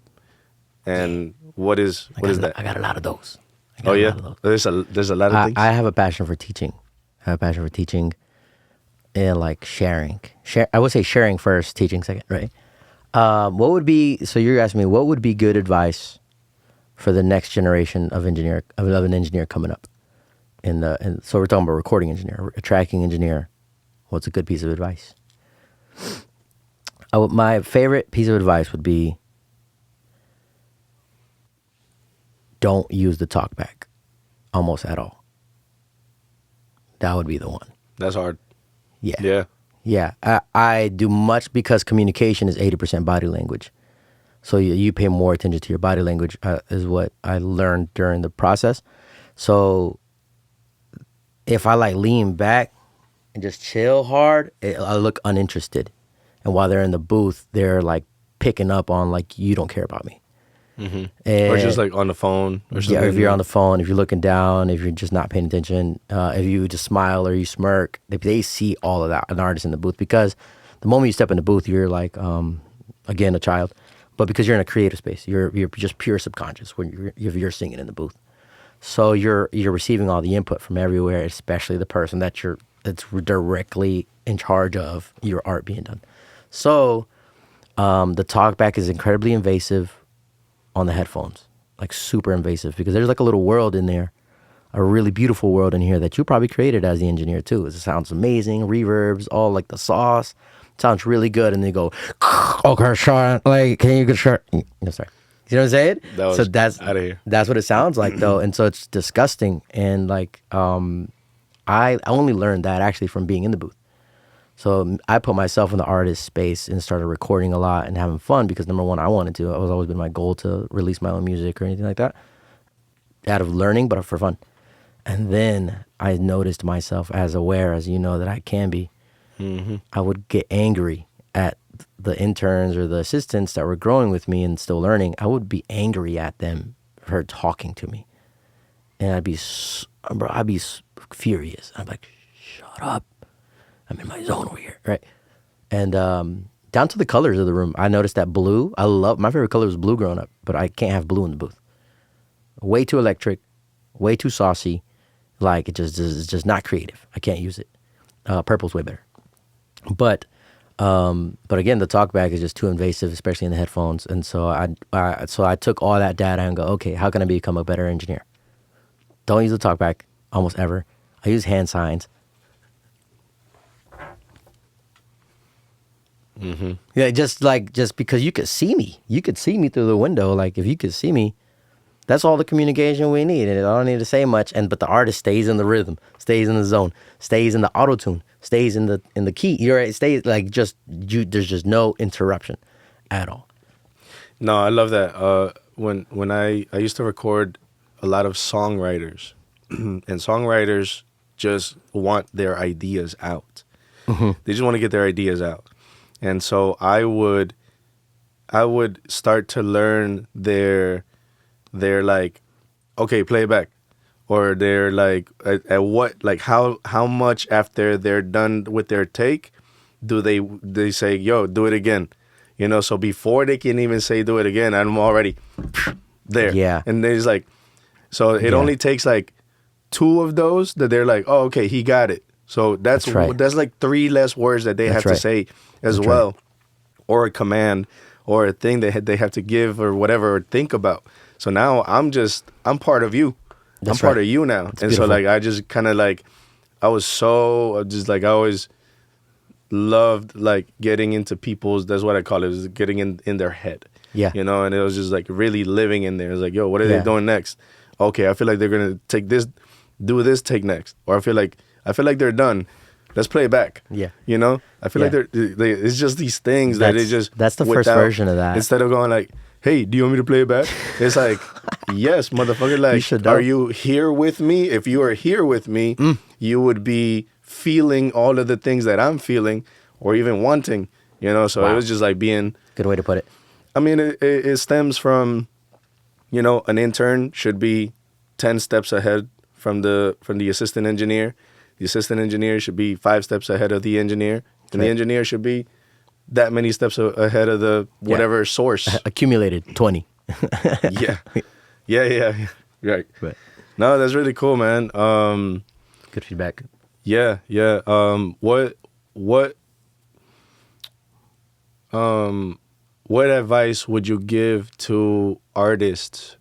and what is that? I got a lot of those. Oh yeah, there's a lot of things. I have a passion for teaching. And like sharing. I would say sharing first, teaching second, right? What would be, so you're asking me, what would be good advice for the next generation of an engineer coming up? So we're talking about recording engineer, a tracking engineer. What's a good piece of advice? My favorite piece of advice would be, don't use the talkback almost at all. That would be the one. That's hard. Yeah. I do much, because communication is 80% body language. So you pay more attention to your body language, is what I learned during the process. So if I like lean back and just chill hard, I look uninterested. And while they're in the booth, they're like picking up on, like, you don't care about me. Mm-hmm. Or just like on the phone or something. Yeah, if you're on the phone, if you're looking down, if you're just not paying attention, if you just smile or you smirk, they see all of that, an artist in the booth. Because the moment you step in the booth, you're like, again, a child. But because you're in a creative space, you're just pure subconscious when you're singing in the booth. So you're receiving all the input from everywhere, especially the person that's directly in charge of your art being done. So the talkback is incredibly invasive on the headphones, like super invasive, because there's like a little world in there, a really beautiful world in here that you probably created as the engineer too. It sounds amazing, reverbs, all like the sauce. It sounds really good, and they go, okay, Sean, like, can you get short? No, sorry. You know what I'm saying? So that's out of here. That's what it sounds like though, and so it's disgusting. And like, I only learned that actually from being in the booth. So I put myself in the artist space and started recording a lot and having fun, because number one, I wanted to. It was always been my goal to release my own music or anything like that, out of learning, but for fun. And then I noticed myself, as aware as that I can be. Mm-hmm. I would get angry at the interns or the assistants that were growing with me and still learning. I would be angry at them for talking to me, and I'd be furious. I'm like, shut up. I'm in my zone over here, right? And down to the colors of the room. I noticed that blue, my favorite color was blue growing up, but I can't have blue in the booth. Way too electric, way too saucy. Like, it's just not creative. I can't use it. Purple's way better. But again, the talkback is just too invasive, especially in the headphones. And so I took all that data and go, okay, how can I become a better engineer? Don't use the talkback almost ever. I use hand signs. Yeah, just because you could see me through the window. Like if you could see me, that's all the communication we need, and I don't need to say much. But the artist stays in the rhythm, stays in the zone, stays in the auto tune, stays in the key. You're right, stays like just you. There's just no interruption at all. No, I love that. When I used to record a lot of songwriters, and songwriters just want their ideas out. They just want to get their ideas out, and so I would start to learn their like, okay, play it back, or they're like at what, like how much after they're done with their take do they say, yo, do it again, you know? So before they can even say do it again, I'm already there. Yeah. And there's like, so it only takes like 2 of those that they're like, oh, okay, he got it. So that's right. That's like 3 less words that they have to say as well, or a command or a thing that they have to give or whatever, or think about. So now I'm part of you. I'm part of you now. And so like I just kind of like, I always loved like getting into people's, that's what I call it, is getting in their head. Yeah. You know, and it was just like really living in there. It's like, yo, what are they doing next? Okay, I feel like they're gonna take this, do this, take next. Or I feel like they're done. Let's play it back. Yeah. You know? I feel like it's just these things that it just, that's the first version of that. Instead of going like, hey, do you want me to play it back? It's like, yes, motherfucker. Like, are you here with me? If you are here with me, you would be feeling all of the things that I'm feeling, or even wanting, you know? So it was just like being... Good way to put it. I mean, it stems from, you know, an intern should be 10 steps ahead from the assistant engineer. The assistant engineer should be 5 steps ahead of the engineer. And the engineer should be that many steps ahead of the whatever source. Accumulated 20. Yeah. Right. But, no, that's really cool, man. Good feedback. Yeah. What advice would you give to artists,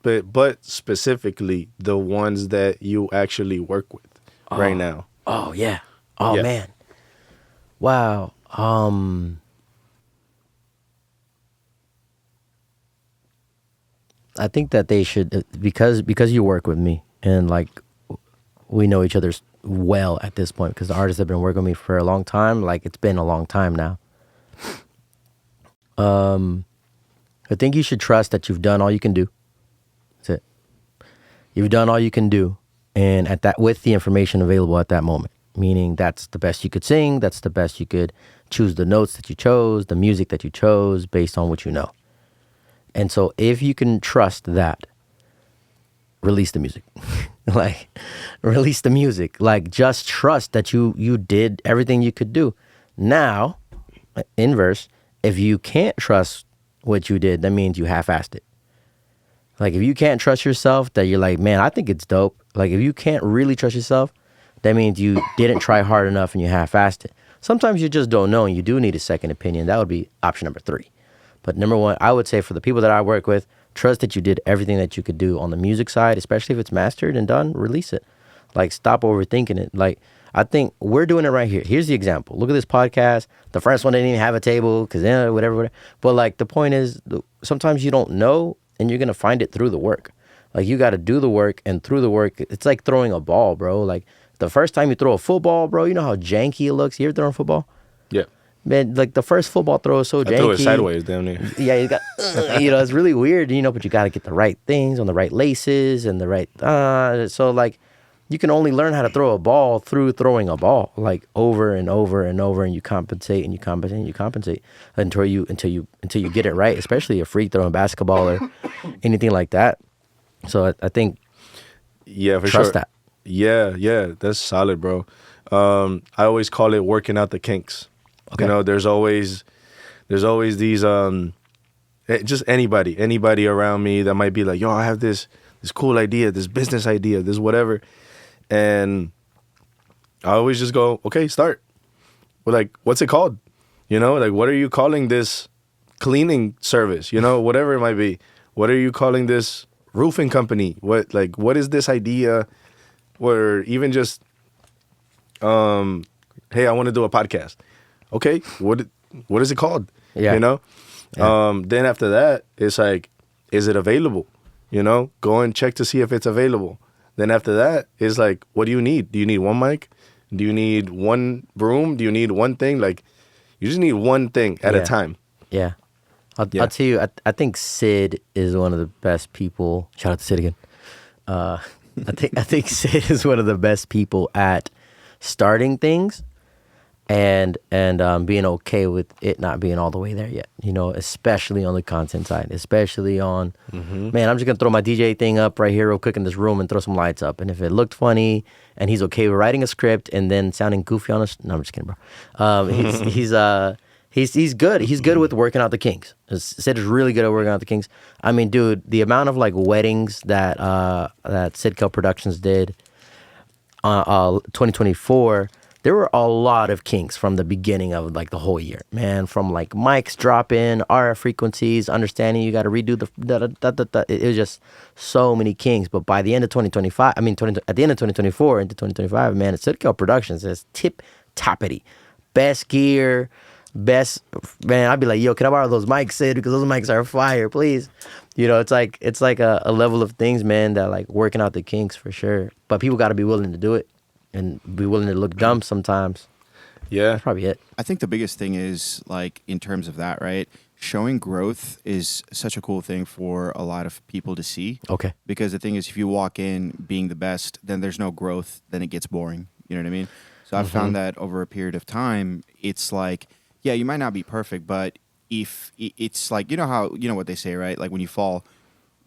but specifically the ones that you actually work with right now? Oh, yeah. Oh, man. Wow. I think that they should, because you work with me and like we know each other well at this point, because the artists have been working with me for a long time. Like it's been a long time now. I think you should trust that you've done all you can do. That's it. You've done all you can do, and with the information available at that moment. Meaning that's the best you could sing, that's the best you could choose, the notes that you chose, the music that you chose based on what you know. And so if you can trust that, release the music. Like, release the music. Like, just trust that you did everything you could do. Now, inverse, if you can't trust what you did, that means you half-assed it. Like, if you can't trust yourself, that you're like, man, I think it's dope. Like, if you can't really trust yourself, that means you didn't try hard enough and you half-assed it. Sometimes you just don't know and you do need a second opinion. That would be option number 3. But number 1, I would say for the people that I work with, trust that you did everything that you could do on the music side, especially if it's mastered and done, release it. Like, stop overthinking it. Like, I think we're doing it right here. Here's the example. Look at this podcast. The first one didn't even have a table because whatever. But like, the point is, sometimes you don't know and you're going to find it through the work. Like, you got to do the work, and through the work, it's like throwing a ball, bro. Like, the first time you throw a football, bro, you know how janky it looks? You ever thrown a football? Yeah. Man, like the first football throw is so janky. I threw it sideways down there. Yeah, you got, it's really weird, but you got to get the right things on the right laces and the right, so like, you can only learn how to throw a ball through throwing a ball, like over and over and over, and you compensate and you compensate and you compensate until you get it right, especially a free throw in basketball or anything like that. So I think, yeah, for trust sure. that. Yeah, that's solid, bro. I always call it working out the kinks. Okay. There's always these just anybody around me that might be like, yo, I have this cool idea, this business idea, this whatever, and I always just go, okay, start. Well, like, what's it called? Like, what are you calling this cleaning service? Whatever it might be. What are you calling this roofing company? What is this idea? Or even just, hey, I want to do a podcast. Okay, what is it called? Yeah. You know? Yeah. Then after that, it's like, is it available? You know, go and check to see if it's available. Then after that, it's like, what do you need? Do you need one mic? Do you need one broom? Do you need one thing? Like, you just need one thing at a time. Yeah. I'll Yeah. tell you, I think Sid is one of the best people. Shout out to Sid again. I think Sid is one of the best people at starting things and being okay with it not being all the way there yet. You know, especially on the content side, especially on, man, I'm just going to throw my DJ thing up right here real quick in this room and throw some lights up. And if it looked funny and he's okay with writing a script and then sounding goofy on us, no, I'm just kidding, bro. He's good. He's good with working out the kinks. Sid is really good at working out the kinks. I mean, dude, the amount of like weddings that Sidco Productions did 2024, there were a lot of kinks from the beginning of like the whole year, man. From like mics drop in, RF frequencies, understanding you got to redo the It was just so many kinks. But by the end of 2025, at the end of 2024 into 2025, man, Sidco Productions is tip toppity, best gear. Best, man, I'd be like, yo, can I borrow those mics, Sid? Because those mics are fire, please. You know, it's like a level of things, man, that like working out the kinks for sure. But people got to be willing to do it and be willing to look dumb sometimes. Yeah. That's probably it. I think the biggest thing is like in terms of that, right? Showing growth is such a cool thing for a lot of people to see. Okay. Because the thing is, if you walk in being the best, then there's no growth, then it gets boring. You know what I mean? So I've found that over a period of time, it's like, yeah, you might not be perfect, but if it's like, you know what they say, right? Like when you fall,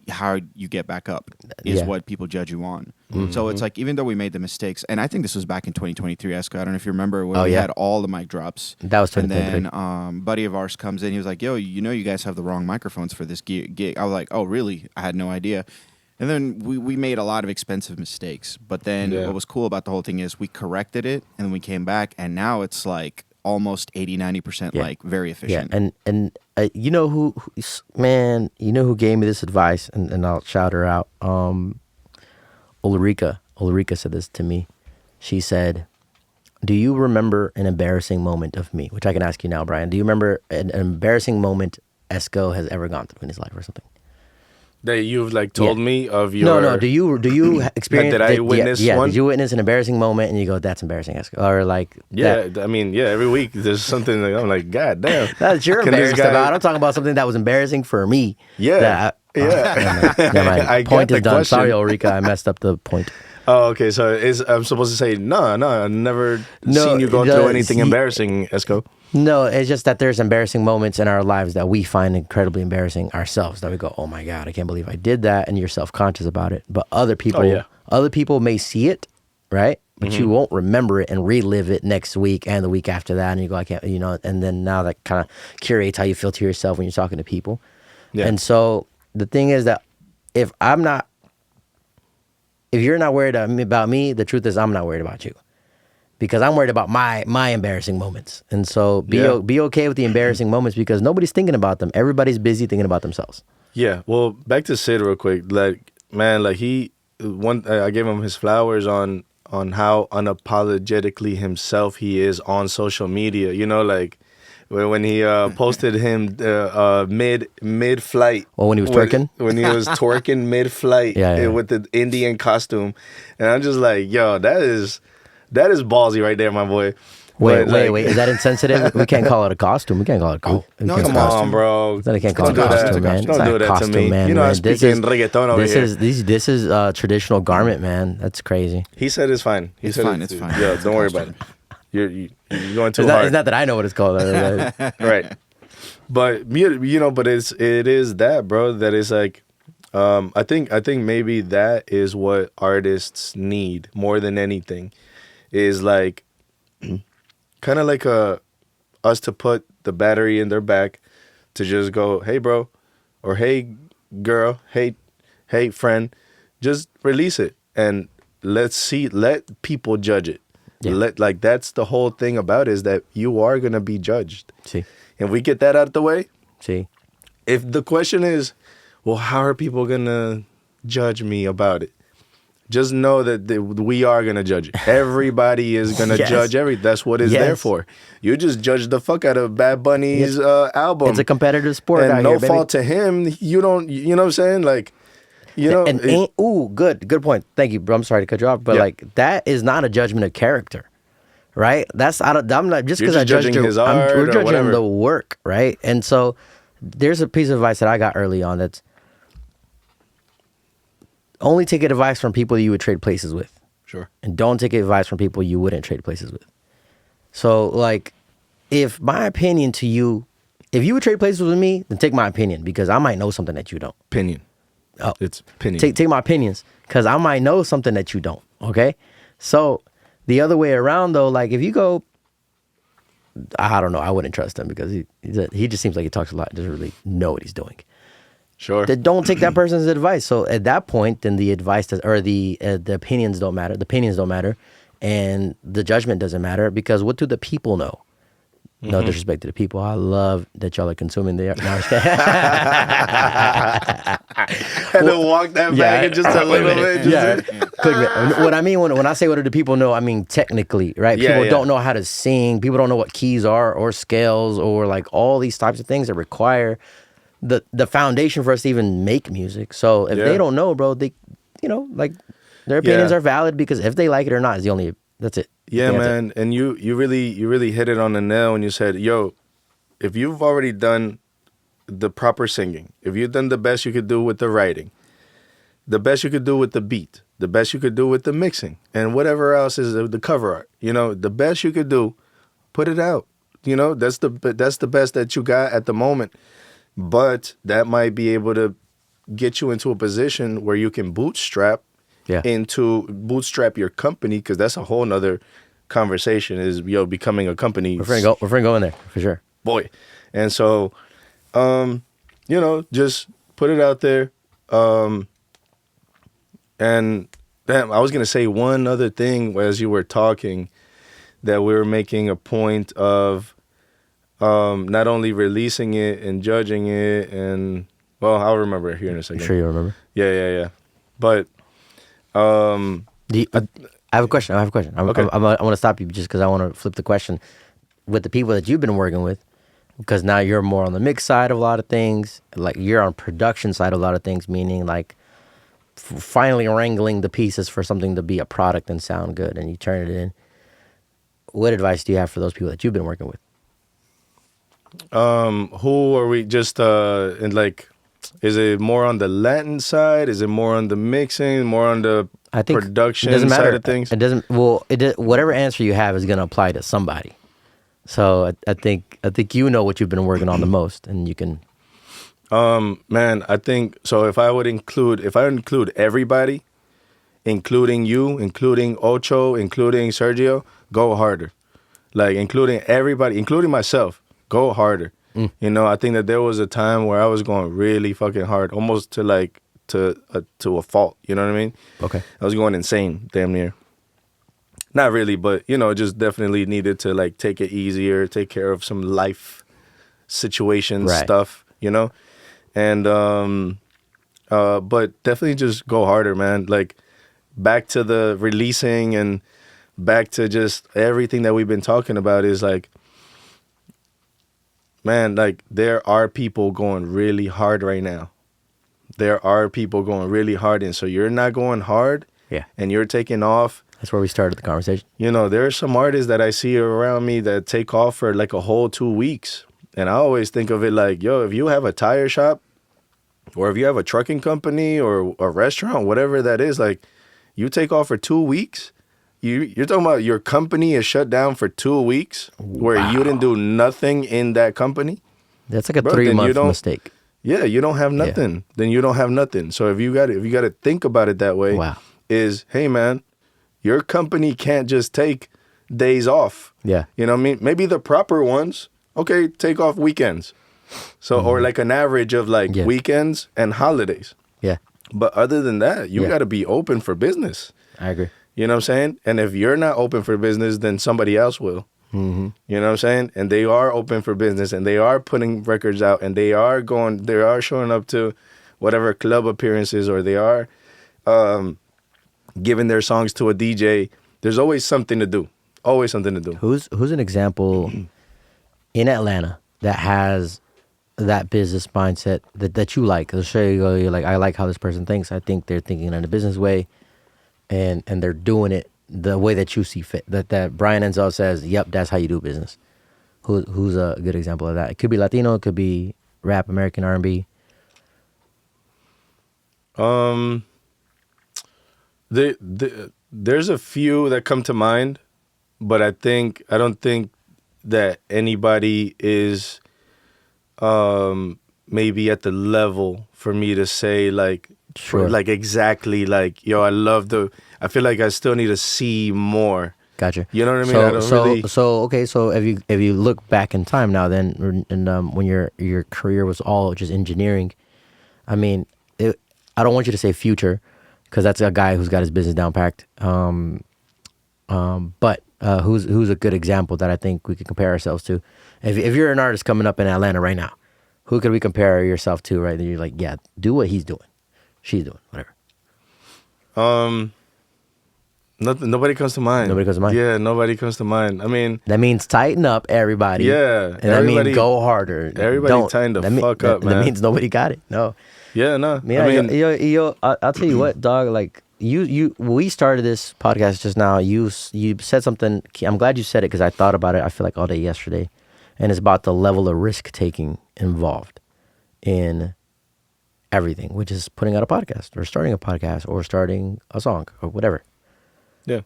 how you get back up is what people judge you on. So it's like, even though we made the mistakes, and I think this was back in 2023, Esco, I don't know if you remember when we had all the mic drops. That was 2023. And then buddy of ours comes in, he was like, yo, you guys have the wrong microphones for this gig. I was like, oh, really? I had no idea. And then we made a lot of expensive mistakes. But then what was cool about the whole thing is we corrected it, and then we came back, and now it's like almost 80-90% like very efficient. Yeah, and you know who gave me this advice, and I'll shout her out. Ulrika said this to me. She said, do you remember an embarrassing moment of me? Which I can ask you now, Brian. Do you remember an embarrassing moment Esco has ever gone through in his life or something? That you've like told me of your... No. Do you experience... Did I witness one? Did you witness an embarrassing moment and you go, that's embarrassing, Esco? Or like... I mean, every week there's something that I'm like, God damn. That you're embarrassed about. I'm talking about something that was embarrassing for me. Yeah. Never mind. I Point got is the done. question. Sorry, Ulrika. I messed up the point. Oh, okay. So I'm supposed to say, no, I've never seen you go through anything embarrassing, Esco. No, it's just that there's embarrassing moments in our lives that we find incredibly embarrassing ourselves. That we go, oh my God, I can't believe I did that, and you're self-conscious about it. But other people may see it, right? But you won't remember it and relive it next week and the week after that, and you go, I can't, you know. And then now that kind of curates how you feel to yourself when you're talking to people. Yeah. And so the thing is that if you're not worried about me, the truth is I'm not worried about you. Because I'm worried about my embarrassing moments. And so be okay with the embarrassing moments because nobody's thinking about them. Everybody's busy thinking about themselves. Yeah. Well, back to Sid real quick. Like, man, like I gave him his flowers on how unapologetically himself he is on social media. You know, like when he posted him mid-flight. Well, when he was twerking? When he was twerking mid-flight with the Indian costume. And I'm just like, yo, that is ballsy right there, my boy. Wait. Is that insensitive? We can't call it a costume. We can't call it a costume. No, Come on, bro. I can't call it a costume, man. Don't do that to me. Man, you know man. I'm speaking reggaeton over here. This is a traditional garment, man. That's crazy. He said it's fine. It's fine. Yeah, don't worry about it. You're going too hard. It's not that I know what it's called. Right. But you know, but it is that, bro. That is like, I think maybe that is what artists need more than anything. Is like kind of like us to put the battery in their back to just go, hey bro, or hey girl, hey friend, just release it and let people judge it. Yeah. That's the whole thing about it, is that you are gonna be judged. See, if we get that out of the way, if the question is, well, how are people gonna judge me about it? just know that we are gonna judge it. Everybody is gonna Yes. judge everything. That's what it's there Yes. for. You just judge the fuck out of Bad Bunny's album. It's a competitive sport and out no here, baby. fault to him. You don't. You know what I'm saying? Like, you know. And good point. Thank you, bro. I'm sorry to cut you off, but Yeah. like that is not a judgment of character, right? That's I'm not just You're because I just judged judging his art we're or judging whatever. the work, right? And so there's a piece of advice that I got early on that's only take advice from people you would trade places with, Sure. and don't take advice from people you wouldn't trade places with. So like, if my opinion to you, if you would trade places with me, then take my opinion because I might know something that you don't. Opinion. Oh. It's opinion. Take my opinions because I might know something that you don't. Okay, so the other way around though, like if you go, I don't know, I wouldn't trust him because he just seems like he talks a lot, doesn't really know what he's doing. Sure. Then don't take that person's advice. So at that point, then the advice does, or the opinions don't matter. The opinions don't matter, and the judgment doesn't matter because what do the people know? No disrespect to the people. I love that y'all are consuming the. No, I'm just kidding. Had to walk that back in just a little bit. Quick bit. What I mean when I say what do the people know, I mean technically, right? Yeah, People yeah. don't know how to sing. People don't know what keys are or scales or like all these types of things that require the foundation for us to even make music. So if Yeah. they don't know, bro, they, like their opinions Yeah. are valid because if they like it or not is the only. That's it. Yeah, That's it. man. And you really hit it on the nail when you said, yo, if you've already done the proper singing, if you've done the best you could do with the writing, the best you could do with the beat, the best you could do with the mixing, and whatever else is the cover art, the best you could do, put it out. That's the best that you got at the moment. But that might be able to get you into a position where you can bootstrap your company, because that's a whole nother conversation, is becoming a company. We're finna go in there for sure. Boy. And so just put it out there. And damn, I was gonna say one other thing as you were talking, that we were making a point of not only releasing it and judging it, and well, I'll remember it here in a second. I'm sure you remember. Yeah. But I have a question. Okay. I want to stop you just because I want to flip the question with the people that you've been working with, because now you're more on the mix side of a lot of things, like you're on production side of a lot of things, meaning like finally wrangling the pieces for something to be a product and sound good, and you turn it in. What advice do you have for those people that you've been working with? Who are we just in, like, is it more on the Latin side? Is it more on the mixing, more on the I think production it doesn't matter. side of things? It doesn't. Well, whatever answer you have is going to apply to somebody. So I think you know what you've been working on the most, and you can. Man, I think so. If I include everybody, including you, including Ocho, including Sergio, go harder. Like including everybody, including myself, go harder. I think that there was a time where I was going really fucking hard, almost to like to a fault. You know what I mean? Okay. I was going insane, damn near. Not really, but just definitely needed to like take it easier, take care of some life situations, Right. stuff, and but definitely just go harder, man. Like back to the releasing and back to just everything that we've been talking about is like, man, like there are people going really hard right now. There are people going really hard, and so you're not going hard, Yeah. and you're taking off. That's where we started the conversation. There are some artists that I see around me that take off for like a whole 2 weeks. And I always think of it like, yo, if you have a tire shop or if you have a trucking company or a restaurant, whatever that is, like you take off for 2 weeks. You're talking about your company is shut down for 2 weeks where you didn't do nothing in that company. That's like a Bro, then 3-month you don't- mistake. Yeah, you don't have nothing. Then you don't have nothing. So if you got to think about it that way, Wow. is, hey man, your company can't just take days off. Yeah. You know what I mean? Maybe the proper ones, okay, take off weekends. So, or like an average of like Yeah. weekends and holidays. Yeah. But other than that, you Yeah. got to be open for business. I agree. You know what I'm saying? And if you're not open for business, then somebody else will. Mm-hmm. You know what I'm saying? And they are open for business, and they are putting records out, and they are showing up to whatever club appearances, or they are, giving their songs to a DJ. There's always something to do. Always something to do. Who's an example in Atlanta that has that business mindset that you like? They'll show you, you're like, I like how this person thinks. I think they're thinking in a business way, and they're doing it the way that you see fit. That Brian Enzo says, yep, that's how you do business. Who's a good example of that? It could be Latino, it could be rap, American R&B. There's a few that come to mind, but I don't think that anybody is maybe at the level for me to say like Sure. like exactly like, yo, I feel like I still need to see more. Gotcha. You know what I mean? So if you look back in time now, then and when your career was all just engineering, I mean, I don't want you to say Future, because that's a guy who's got his business down packed. But who's a good example that I think we could compare ourselves to? If you're an artist coming up in Atlanta right now, who could we compare yourself to? Right, and you're like, yeah, do what he's doing, she's doing, whatever. Nothing. Nobody comes to mind. Nobody comes to mind? Yeah, nobody comes to mind. I mean, That means tighten up, everybody. Yeah, and that means go harder. Everybody tighten the fuck up, man. That means nobody got it. No. yeah, no. Yeah, I mean, I'll tell you what, dog. Like we started this podcast just now. You said something. I'm glad you said it because I thought about it. I feel like all day yesterday, and it's about the level of risk taking involved in everything, which is putting out a podcast or starting a podcast or starting a song or whatever. yeah.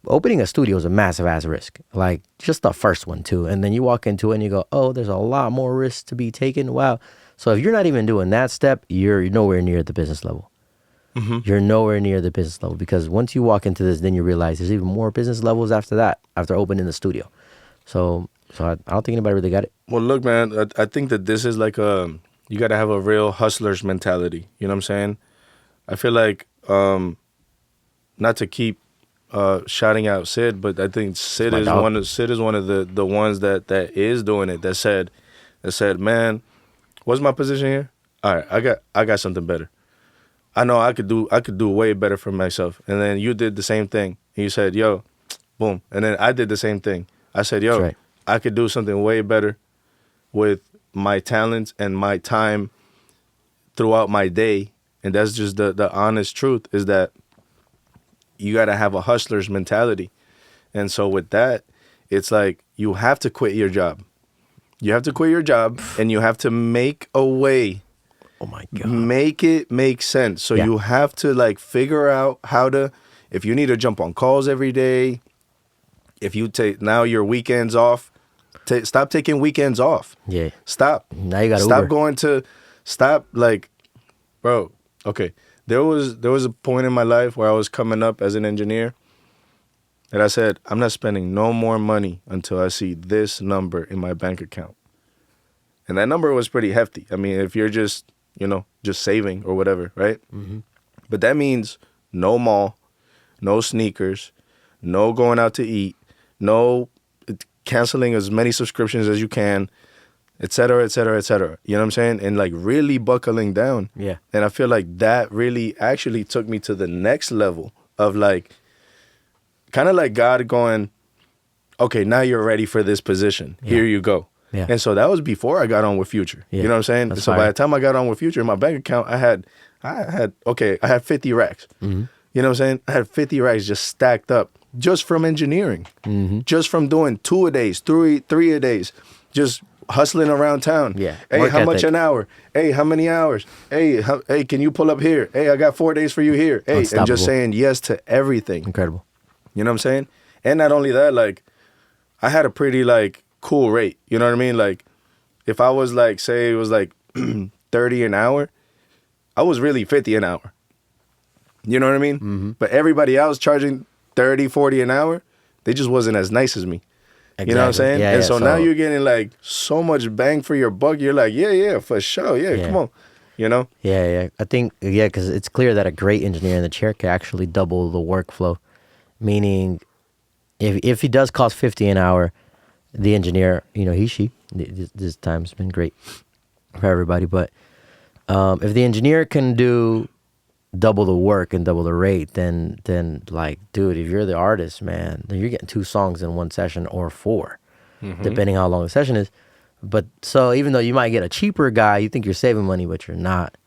Opening a studio is a massive ass risk. Like just the first one too, and then you walk into it and you go, oh, there's a lot more risks to be taken. Wow. So if you're not even doing that step, you're nowhere near the business level. Mm-hmm. You're nowhere near the business level, because once you walk into this, then you realize there's even more business levels after that, after opening the studio. So I don't think anybody really got it. Well, look, man. I think that this is like you got to have a real hustler's mentality. You know what I'm saying? I feel like not to keep shouting out Sid, but I think Sid is one of the ones that is doing it. That said, man, what's my position here? All right, I got something better. I know I could do way better for myself. And then you did the same thing. And you said, yo, boom. And then I did the same thing. I said, yo, right. I could do something way better with my talents and my time throughout my day. And that's just the honest truth, is that you got to have a hustler's mentality. And so with that, it's like you have to quit your job. You have to quit your job and you have to make a way. Oh my God. Make it make sense. So Yeah. you have to like figure out how to, if you need to jump on calls every day, if you take now your weekends off, stop taking weekends off. Yeah. Stop. Now you got Stop stop like, bro, okay. There was a point in my life where I was coming up as an engineer that I said, I'm not spending no more money until I see this number in my bank account. And that number was pretty hefty. I mean, if you're just saving or whatever, right? Mm-hmm. But that means no mall, no sneakers, no going out to eat, no canceling as many subscriptions as you can, et cetera, et cetera, et cetera. You know what I'm saying? And like really buckling down. Yeah. And I feel like that really actually took me to the next level of like, kind of like God going, okay, now you're ready for this position. Yeah. Here you go. Yeah. And so that was before I got on with Future. Yeah. You know what I'm saying? That's so fire. by the time I got on with Future, in my bank account, I had 50 racks. Mm-hmm. You know what I'm saying? I had 50 racks just stacked up just from engineering, Mm-hmm. just from doing 2 a days, three a days, just hustling around town. Yeah. Hey, Work how much ethic. an hour? Hey, how many hours? Hey, hey, can you pull up here? Hey, I got 4 days for you here. Hey, and Unstoppable. just saying yes to everything. Incredible. You know what I'm saying? And not only that, like, I had a pretty, like, cool rate. You know what I mean? Like, if I was, like, say it was, like, 30 an hour, I was really 50 an hour. You know what I mean? Mm-hmm. But everybody else charging 30, 40 an hour, they just wasn't as nice as me. Exactly. You know what I'm saying? Yeah, and yeah, so now you're getting, like, so much bang for your buck. You're like, yeah, for sure. Yeah, come on. You know? Yeah. I think, because it's clear that a great engineer in the chair can actually double the workflow. Meaning, if he does cost 50 an hour, the engineer, she, this time's been great for everybody. But if the engineer can do double the work and double the rate, then like, dude, if you're the artist, man, then you're getting 2 songs in one session or 4, depending how long the session is. But so even though you might get a cheaper guy, you think you're saving money, but you're not,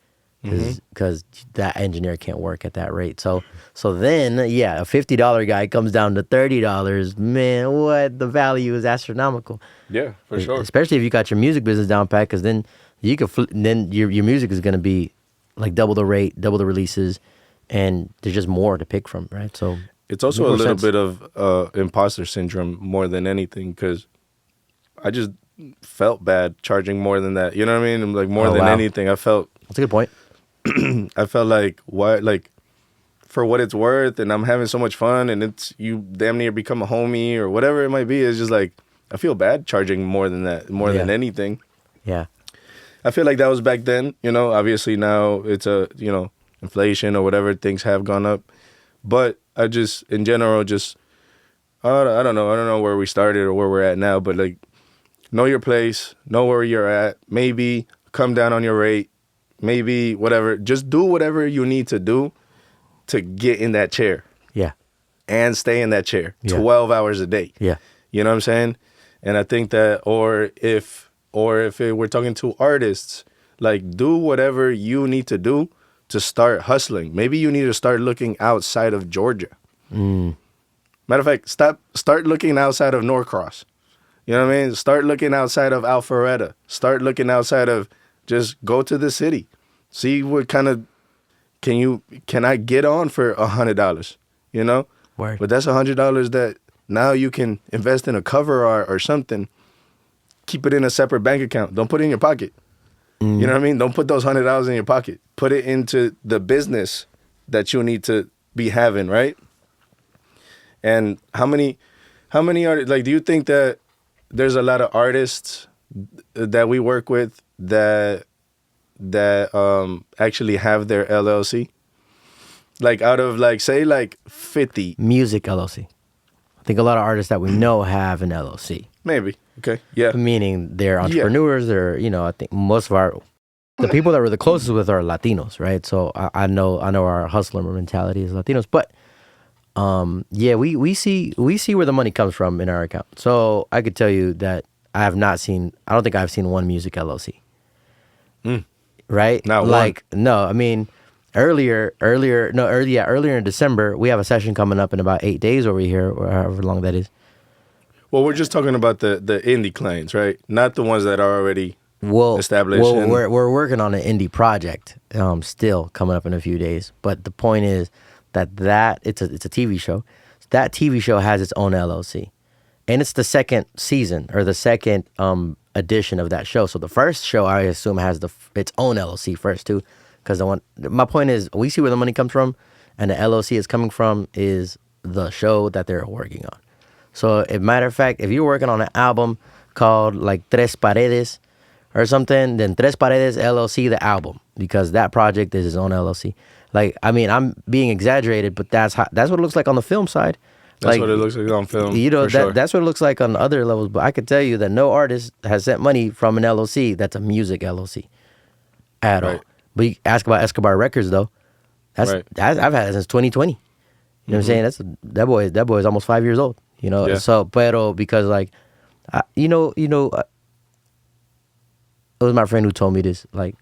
because that engineer can't work at that rate. So then, yeah, a $50 guy comes down to $30. Man, what, the value is astronomical. Yeah, for sure. Especially if you got your music business down pat, because then you could then your music is going to be like double the rate, double the releases, and there's just more to pick from, right? So it's also a little bit of imposter syndrome more than anything, because I just felt bad charging more than that. You know what I mean? Like more than anything, I felt. That's a good point. I felt like what, like, for what it's worth, and I'm having so much fun, and it's, you damn near become a homie or whatever it might be. It's just like I feel bad charging more than that, more than anything. Yeah. I feel like that was back then, you know. Obviously now it's inflation or whatever, things have gone up. But I just, in general, just, I don't know where we started or where we're at now, but like, know your place, know where you're at, maybe come down on your rate, maybe whatever. Just do whatever you need to do to get in that chair. Yeah. And stay in that chair 12 hours a day. Yeah. You know what I'm saying? And I think that, or if we're talking to artists, like, do whatever you need to do to start hustling. Maybe you need to start looking outside of Georgia. Matter of fact, start looking outside of Norcross. You know what I mean? Start looking outside of Alpharetta. Start looking outside of, just go to the city. See what kind of, can I get on for $100? You know? Word. But that's $100 that now you can invest in a cover art or something. Keep it in a separate bank account. Don't put it in your pocket. You know what I mean? Don't put those $100 in your pocket. Put it into the business that you need to be having, right? And how many artists, like, do you think that there's a lot of artists that we work with that actually have their LLC? Like, out of, like, say, like 50. Music LLC. I think a lot of artists that we know have an LLC. Maybe. Okay. Yeah. Meaning they're entrepreneurs. They're, I think most of the people that we're the closest with are Latinos, right? So I know our hustler mentality is Latinos, but we see where the money comes from in our account. So I could tell you that I don't think I've seen one music LLC. Right? Not like one. No, I mean earlier in December, we have a session coming up in about 8 days over here, or however long that is. Well, we're just talking about the indie clients, right? Not the ones that are already established. Well, we're working on an indie project still coming up in a few days. But the point is that it's a TV show. That TV show has its own LLC. And it's the second season or the second edition of that show. So the first show, I assume, has its own LLC first too. Because my point is, we see where the money comes from, and the LLC is coming from is the show that they're working on. So, as a matter of fact, if you're working on an album called like Tres Paredes or something, then Tres Paredes LLC, the album, because that project is his own LLC. Like, I mean, I'm being exaggerated, but that's what it looks like on the film side. That's what it looks like on film. That's what it looks like on other levels. But I could tell you that no artist has sent money from an LLC that's a music LLC at all. But you ask about Escobar Records though. I've had it since 2020. You know what I'm saying? That boy is almost 5 years old. You know, so pero because like, it was my friend who told me this. Like,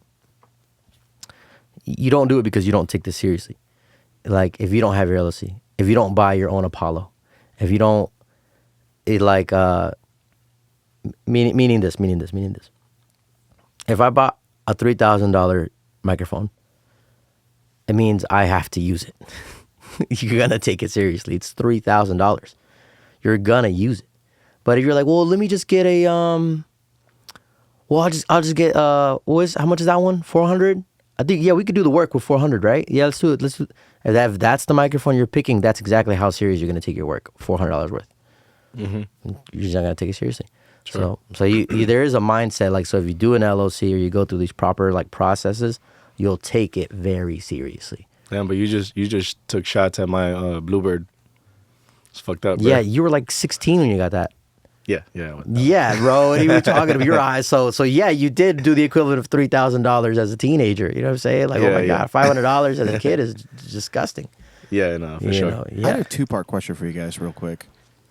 you don't do it because you don't take this seriously. Like, if you don't have your LLC, if you don't buy your own Apollo, if you don't, meaning this. If I bought a $3,000 microphone, it means I have to use it. You're gonna take it seriously. It's $3,000. You're gonna use it. But if you're like, well, let me just get a I'll just get how much is that one? 400? I think we could do the work with 400, right? Yeah, let's do it. If that's the microphone you're picking, that's exactly how serious you're gonna take your work. $400 worth. You're just not gonna take it seriously. Sure. So you there is a mindset, like, so if you do an LLC or you go through these proper like processes, you'll take it very seriously. Yeah, but you just took shots at my Bluebird. It's fucked up, bro. Yeah, you were like 16 when you got that. Yeah. I went that Yeah, bro. And you were talking to your eyes. So yeah, you did do the equivalent of $3,000 as a teenager. You know what I'm saying? Like, oh my God, $500 as a kid is disgusting. Yeah, no, for You sure. know, I yeah. had a two-part question for you guys, real quick.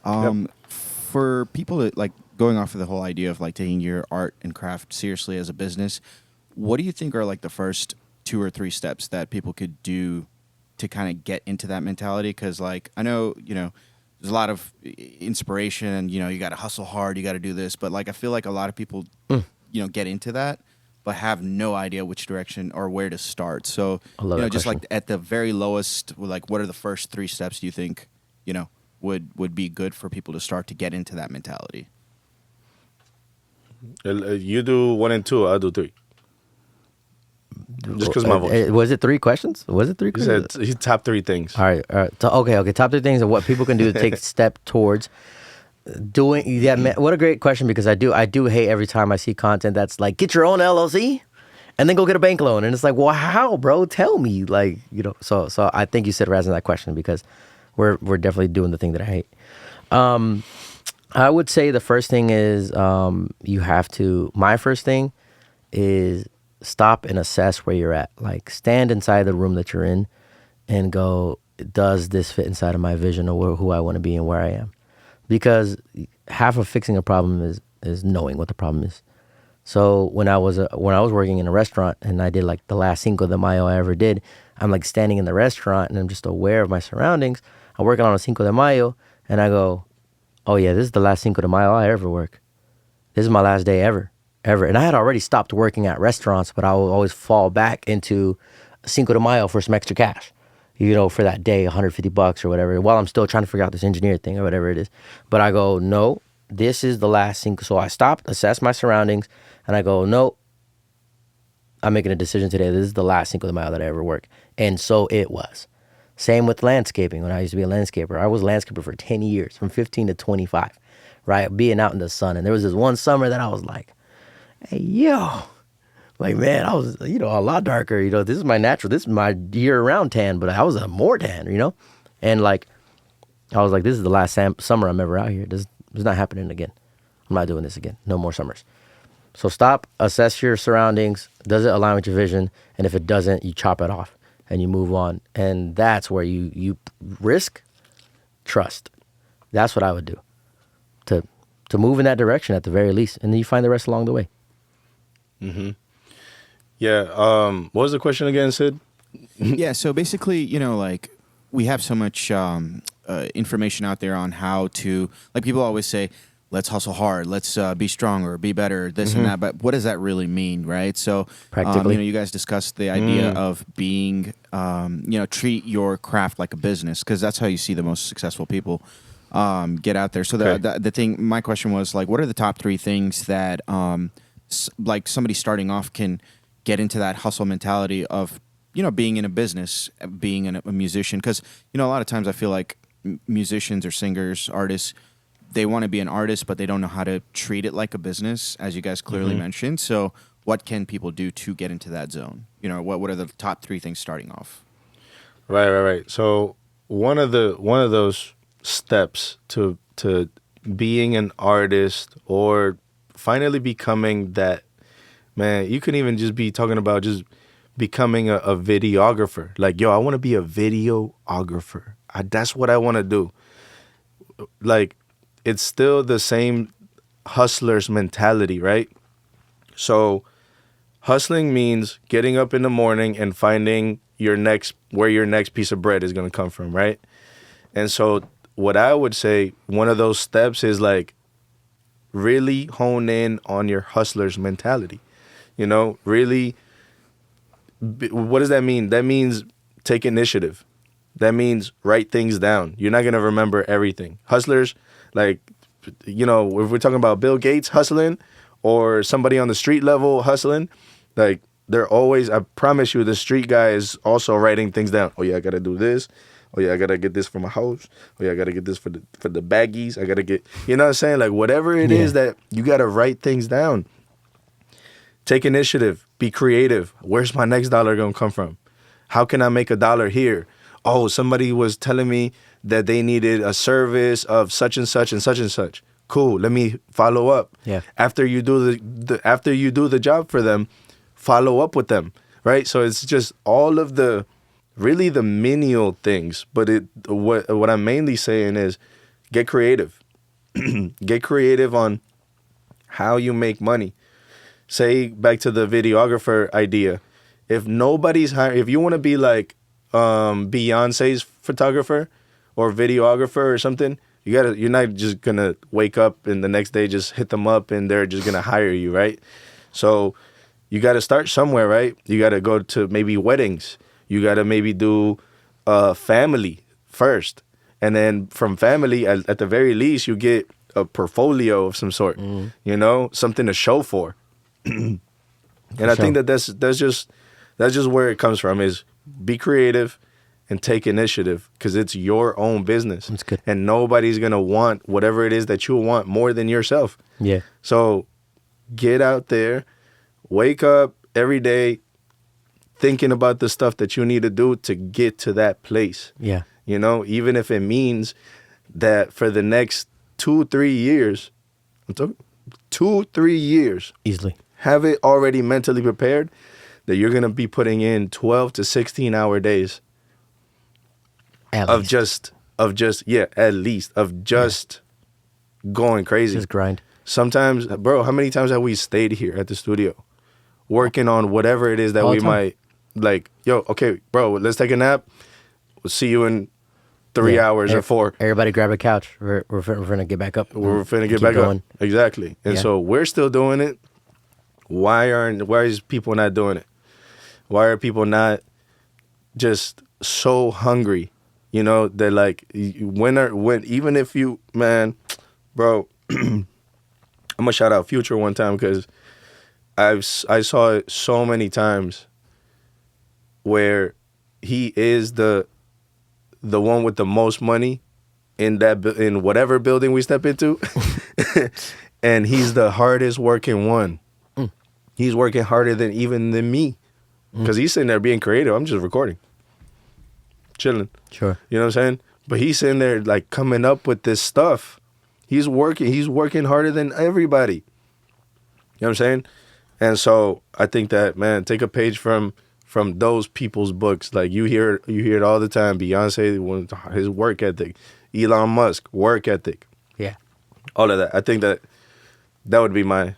Yep. For people that like going off of the whole idea of like taking your art and craft seriously as a business, what do you think are like the first 2 or 3 steps that people could do to kind of get into that mentality? Because like I know there's a lot of inspiration. You got to hustle hard, you got to do this, but like I feel like a lot of people get into that but have no idea which direction or where to start. So I love that just question. like at the very lowest, like what are the first 3 steps do you think would be good for people to start to get into that mentality? You do 1 and 2, I'll do 3. Just because my voice. Was it 3 questions? Was it 3 He questions? said his top 3 things. All right. So, okay. Top 3 things of what people can do to take a step towards doing. Yeah, man, what a great question, because I do hate every time I see content that's like, get your own LLC and then go get a bank loan, and it's like, well, how, bro? Tell me, like, So I think you said right in that question, because we're definitely doing the thing that I hate. I would say the first thing is you have to. My first thing is stop and assess where you're at. Like, stand inside the room that you're in and go, does this fit inside of my vision or who I want to be and where I am? Because half of fixing a problem is knowing what the problem is. So when I was working in a restaurant and I did like the last Cinco de Mayo I ever did, I'm like standing in the restaurant and I'm just aware of my surroundings. I'm working on a Cinco de Mayo and I go, oh yeah, this is the last Cinco de Mayo I ever work. This is my last day ever. And I had already stopped working at restaurants, but I would always fall back into Cinco de Mayo for some extra cash, for that day, $150 or whatever, while I'm still trying to figure out this engineer thing or whatever it is. But I go, no, this is the last Cinco. So I stopped, assessed my surroundings, and I go, no, I'm making a decision today. This is the last Cinco de Mayo that I ever work. And so it was. Same with landscaping. When I used to be a landscaper, I was a landscaper for 10 years, from 15 to 25, right? Being out in the sun. And there was this one summer that I was like, hey, yo, like, man, I was, a lot darker. This is my year-round tan, but I was a more tan, And like, I was like, this is the last summer I'm ever out here. This is not happening again. I'm not doing this again. No more summers. So stop, assess your surroundings. Does it align with your vision? And if it doesn't, you chop it off and you move on. And that's where you risk trust. That's what I would do to move in that direction at the very least. And then you find the rest along the way. Mm-hmm. Yeah. What was the question again, Sid? Yeah. So basically, like we have so much information out there on how to, like people always say, let's hustle hard, let's be stronger, be better, this and that. But what does that really mean, right? So, Practically. you guys discussed the idea of being, treat your craft like a business, because that's how you see the most successful people get out there. So the thing, my question was like, what are the top 3 things that like somebody starting off can get into that hustle mentality of, being in a business, being a musician? Because, a lot of times I feel like musicians or singers, artists, they want to be an artist, but they don't know how to treat it like a business, as you guys clearly mentioned. So what can people do to get into that zone? What are the top 3 things starting off? Right. So one of those steps to being an artist or finally becoming that, man, you can even just be talking about just becoming a videographer. Like, yo, I want to be a videographer. That's what I want to do. Like, it's still the same hustler's mentality, right? So hustling means getting up in the morning and finding where your next piece of bread is going to come from, right? And so what I would say, one of those steps is like really hone in on your hustler's mentality. Really, what does that mean? That means take initiative. That means write things down. You're not going to remember everything. Hustlers, like, if we're talking about Bill Gates hustling or somebody on the street level hustling, like, they're always, I promise you, the street guy is also writing things down. Oh, yeah, I got to do this. Oh, yeah, I got to get this for my house. Oh, yeah, I got to get this for the baggies. I got to get, you know what I'm saying? Like, whatever it is that you got to write things down. Take initiative. Be creative. Where's my next dollar going to come from? How can I make $1 here? Oh, somebody was telling me that they needed a service of such and such and such and such. Cool. Let me follow up. Yeah. After you do after you do the job for them, follow up with them. Right. So it's just all of the really the menial things. But what I'm mainly saying is get creative. Get creative on how you make money. Say back to the videographer idea. If nobody's hiring, if you want to be like Beyonce's photographer or videographer or something, you're not just gonna wake up and the next day just hit them up and they're just gonna hire you, right? So you got to start somewhere, right? You got to go to maybe weddings. You got to maybe do family first, and then from family, at the very least, you get a portfolio of some sort. You know, something to show for. And I think that's just where it comes from, is be creative and take initiative, because it's your own business. That's good. And nobody's going to want whatever it is that you want more than yourself. Yeah. So get out there, wake up every day thinking about the stuff that you need to do to get to that place. Yeah. You know, even if it means that for the next 2-3 years, 2-3 years, Easily. have it already mentally prepared that you're going to be putting in 12 to 16 hour days At of least. just going crazy. Just grind. Sometimes, bro, how many times have we stayed here at the studio working on whatever it is that All the we time. might, like, yo, okay, bro, let's take a nap. We'll see you in 3 hours or 4. Everybody grab a couch. We're finna get back up. We're finna get Keep back going. up. Exactly. And Yeah. so we're still doing it. Why is people not doing it? Why are people not just so hungry? You know, that like when even if you, man, bro, I'm gonna shout out Future one time, because I saw it so many times where he is the one with the most money in whatever building we step into, and he's the hardest working one. He's working harder than me, because he's sitting there being creative. I'm just recording, chilling. Sure. You know what I'm saying? But he's sitting there like coming up with this stuff. He's working harder than everybody. You know what I'm saying? And so I think that, man, take a page from those people's books. Like you hear it all the time. Beyonce, his work ethic. Elon Musk, work ethic. Yeah. All of that. I think that would be my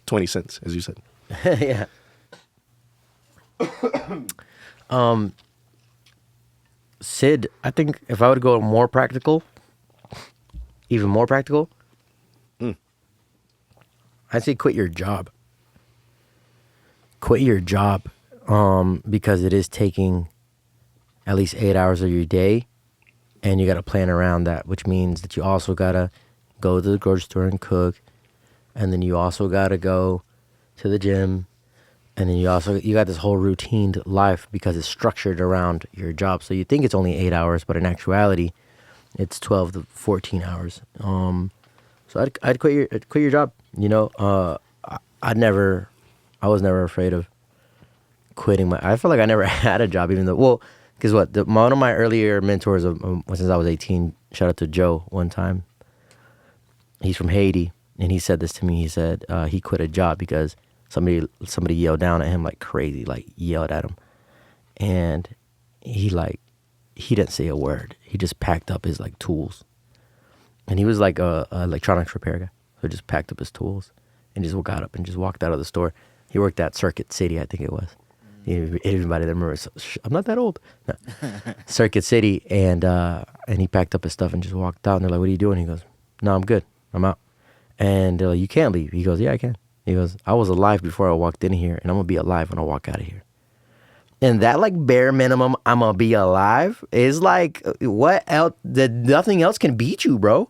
20 cents, as you said. Yeah. Sid, I think if I would go more practical, even more practical, I'd say quit your job. Quit your job, because it is taking at least 8 hours of your day, and you got to plan around that, which means that you also got to go to the grocery store and cook, and then you also got to go to the gym, and then you got this whole routine life because it's structured around your job. So you think it's only 8 hours, but in actuality, it's 12 to 14 hours. So I'd quit your job. You know, I was never afraid of quitting I feel like I never had a job, even though, because one of my earlier mentors since I was 18, shout out to Joe one time. He's from Haiti, and he said this to me. He said he quit a job because somebody yelled down at him like crazy, like yelled at him, and he didn't say a word. He just packed up his like tools, and he was like a electronics repair guy, so he just packed up his tools and just got up and just walked out of the store. He worked at Circuit City, I think it was. Everybody that remembers, I'm not that old. No. Circuit City, and he packed up his stuff and just walked out. And they're like, "What are you doing?" He goes, "No, I'm good. I'm out." And they're like, "You can't leave." He goes, "Yeah, I can." He goes, "I was alive before I walked in here, and I'm gonna be alive when I walk out of here." And that like bare minimum, I'm gonna be alive, is like what else? Nothing else can beat you, bro.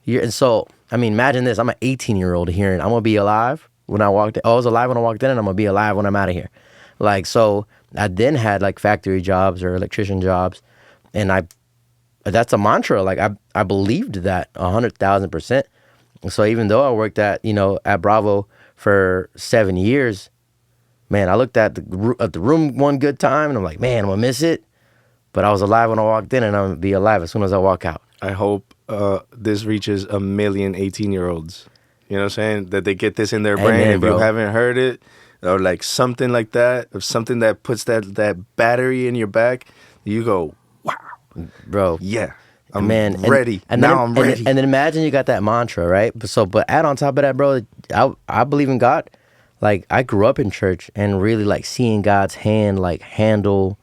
And so, I mean, imagine this: I'm an 18-year-old hearing, I'm gonna be alive when I walked in. I was alive when I walked in, and I'm gonna be alive when I'm out of here. Like, so I then had like factory jobs or electrician jobs, and that's a mantra. Like I believed that 100,000%. So even though I worked at Bravo for 7 years, man, I looked at the room one good time, and I'm like, man, I'm gonna miss it. But I was alive when I walked in, and I'm gonna be alive as soon as I walk out. I hope this reaches 1,000,000 18-year-olds. You know what I'm saying? That they get this in their brain. Amen, If bro. you haven't heard it, or like something like that, or something that puts that battery in your back, you go, wow, Bro. yeah, I'm Man, ready. And Now then, I'm ready. And then imagine you got that mantra, right? But add on top of that, bro, I believe in God. Like, I grew up in church and really like seeing God's hand like handle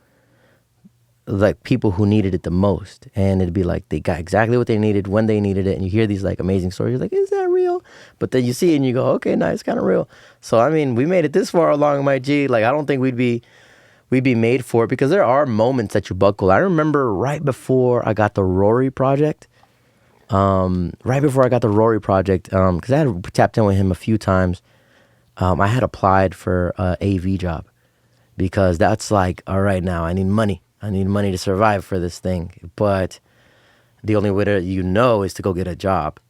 like people who needed it the most. And it'd be like they got exactly what they needed when they needed it. And you hear these like amazing stories, you're like, is that real? But then you see it and you go, okay, nice, it's kind of real. So I mean, we made it this far along, my G. Like, I don't think we'd be made for it, because there are moments that you buckle. I remember right before I got the Raury project, because I had tapped in with him a few times. I had applied for a AV job, because that's like, all right, now I need money. I need money to survive for this thing. But the only way to, is to go get a job.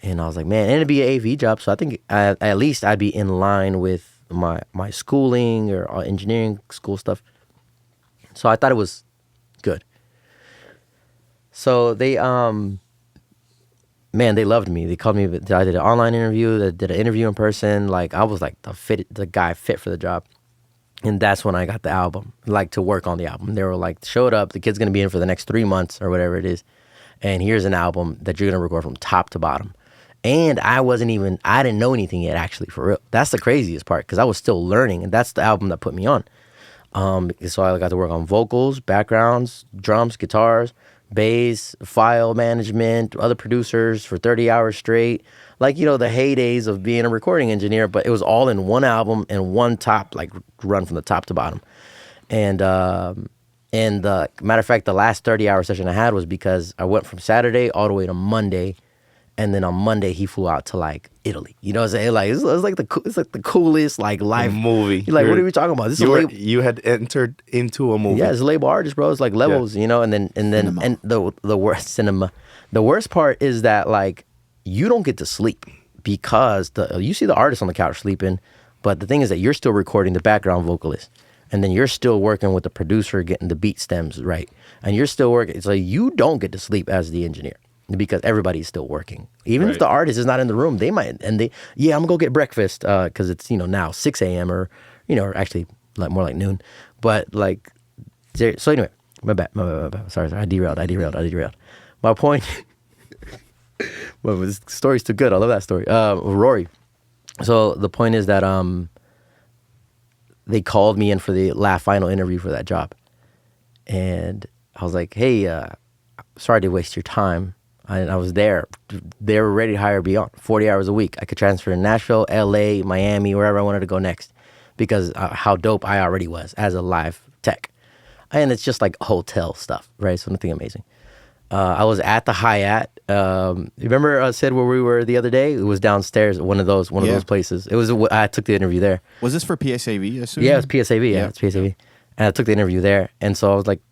And I was like, man, and it'd be an AV job. So I think at least I'd be in line with my schooling or engineering school stuff. So I thought it was good. So they, man, they loved me. They called me. I did an online interview. They did an interview in person. Like, I was like the guy fit for the job. And that's when I got the album, like, to work on the album. They were like, showed up, the kid's going to be in for the next 3 months or whatever it is. And here's an album that you're going to record from top to bottom. And I didn't know anything yet, actually, for real. That's the craziest part, because I was still learning. And that's the album that put me on. So I got to work on vocals, backgrounds, drums, guitars, bass, file management, other producers for 30 hours straight. Like, the heydays of being a recording engineer, but it was all in one album and one top, like, run from the top to bottom. And the matter of fact, the last 30-hour session I had was because I went from Saturday all the way to Monday. And then on Monday, he flew out to, like, Italy. You know what I'm saying? Like, it's like the coolest, like, life movie. You're like, what are we talking about? This is you had entered into a movie. yeah, it's a label artist, bro. It's like levels, And then the worst cinema. The worst part is that, like, you don't get to sleep, because you see the artist on the couch sleeping, but the thing is that you're still recording the background vocalist, and then you're still working with the producer getting the beat stems right, and you're still working. So you don't get to sleep as the engineer, because everybody's still working. Even if the artist is not in the room, I'm gonna go get breakfast, because it's now 6 a.m. or or actually like more like noon, but like, so anyway, my bad. Sorry, I derailed. My point. Well, this story's too good. I love that story. Raury. So the point is that they called me in for the final interview for that job, and I was like, "Hey, sorry to waste your time." I was there. They were ready to hire me on 40 hours a week. I could transfer to Nashville, LA, Miami, wherever I wanted to go next, because how dope I already was as a live tech, and it's just like hotel stuff, right? So nothing amazing. I was at the Hyatt. Remember, Sid, where we were the other day? It was downstairs, one of those places. It was. I took the interview there. Was this for PSAV? I assume? Yeah, it was PSAV. Yeah, it's PSAV. And I took the interview there, and so I was like,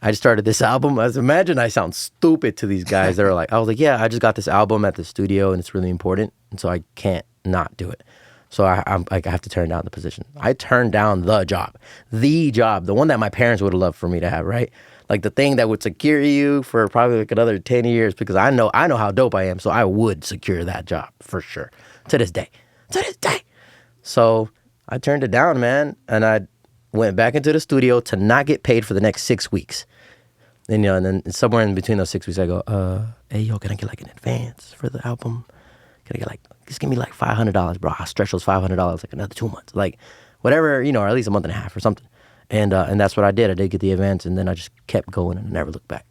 I just started this album. Imagine I sound stupid to these guys. I was like, yeah, I just got this album at the studio, and it's really important, and so I can't not do it. So I have to turn down the position. I turned down the job, the one that my parents would have loved for me to have, right? Like, the thing that would secure you for probably like another 10 years, because I know how dope I am, so I would secure that job for sure. To this day. So I turned it down, man, and I went back into the studio to not get paid for the next 6 weeks. And, and then somewhere in between those 6 weeks, I go, hey, yo, can I get like an advance for the album? Can I get just give me like $500, bro. I'll stretch those $500 like another 2 months. Like, whatever, or at least a month and a half or something. And that's what I did. I did get the advance, and then I just kept going and never looked back.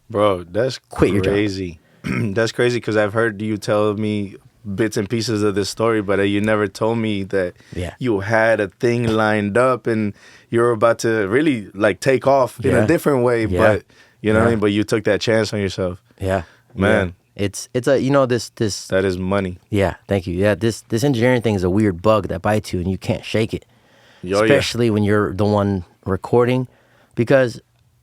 Bro, that's Quit your job. crazy. That's crazy, because I've heard you tell me bits and pieces of this story, but you never told me that you had a thing lined up and you're about to really like take off in a different way. But you know what I mean? But you took that chance on yourself. Yeah, man. Yeah. It's a this that is money. Yeah, thank you. Yeah, this engineering thing is a weird bug that bites you and you can't shake it. Especially when you're the one recording, because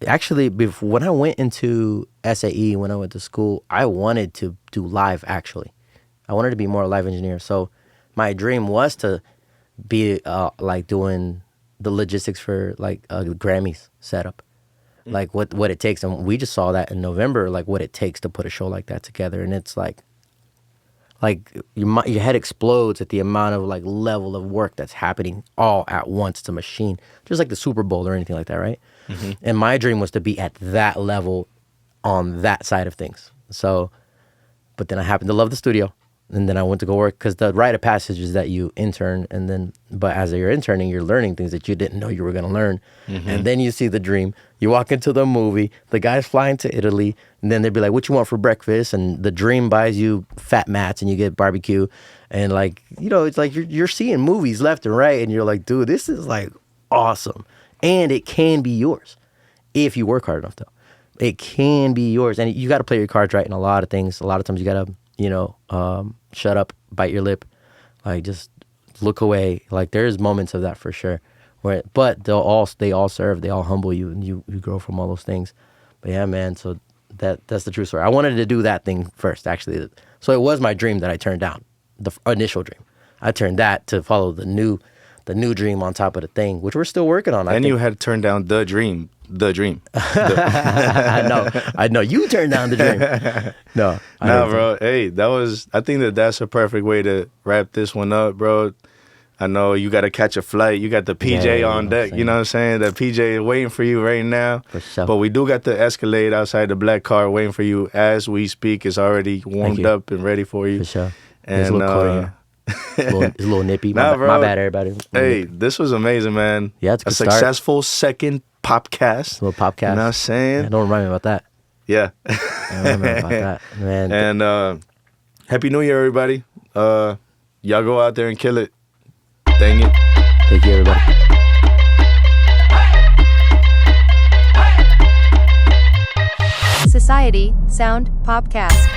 actually when I went into SAE, when I went to school, I wanted to do live. Actually, I wanted to be more a live engineer. So my dream was to be like doing the logistics for like a Grammys setup. like what it takes. And we just saw that in November, like what it takes to put a show like that together. And it's like your head explodes at the amount of like level of work that's happening all at once. It's a machine, just like the Super Bowl or anything like that, right? And my dream was to be at that level on that side of things. So, but then I happened to love the studio. And then I went to go work, because the rite of passage is that you intern, and then, but as you're interning, you're learning things that you didn't know you were going to learn. And then you see the dream. You walk into the movie, the guy's flying to Italy, and then they'd be like, what you want for breakfast? And the dream buys you fat mats and you get barbecue. And like, you know, it's like you're seeing movies left and right, and you're like, dude, this is like awesome. And it can be yours if you work hard enough, though. It can be yours. And you got to play your cards right in a lot of things. A lot of times you got to, you know, shut up, bite your lip, like just look away. Like there's moments of that for sure. But they all serve, they all humble you, and you grow from all those things. But yeah, man. So that's the true story. I wanted to do that thing first, actually. So it was my dream that I turned down, the initial dream. I turned that to follow the new dream on top of the thing, which we're still working on. And you had turned down the dream. I know. You turned down the dream. No, bro. Hey, I think that's a perfect way to wrap this one up, bro. I know you got to catch a flight. You got the PJ on deck. You know what I'm saying? The PJ is waiting for you right now. For sure. But we do got the Escalade outside the black car waiting for you as we speak. It's already warmed up and ready for you. For sure. And it's a little cold here. It's a little nippy. My bad, everybody. Hey, this was amazing, man. Yeah, it's a good successful second Popcast. A little Popcast. You know what I'm saying? Yeah, don't remind me about that. Yeah. Don't remember about that, man. And Happy New Year, everybody. Y'all go out there and kill it. Dang it. Thank you, everybody. Society Sound Popcast.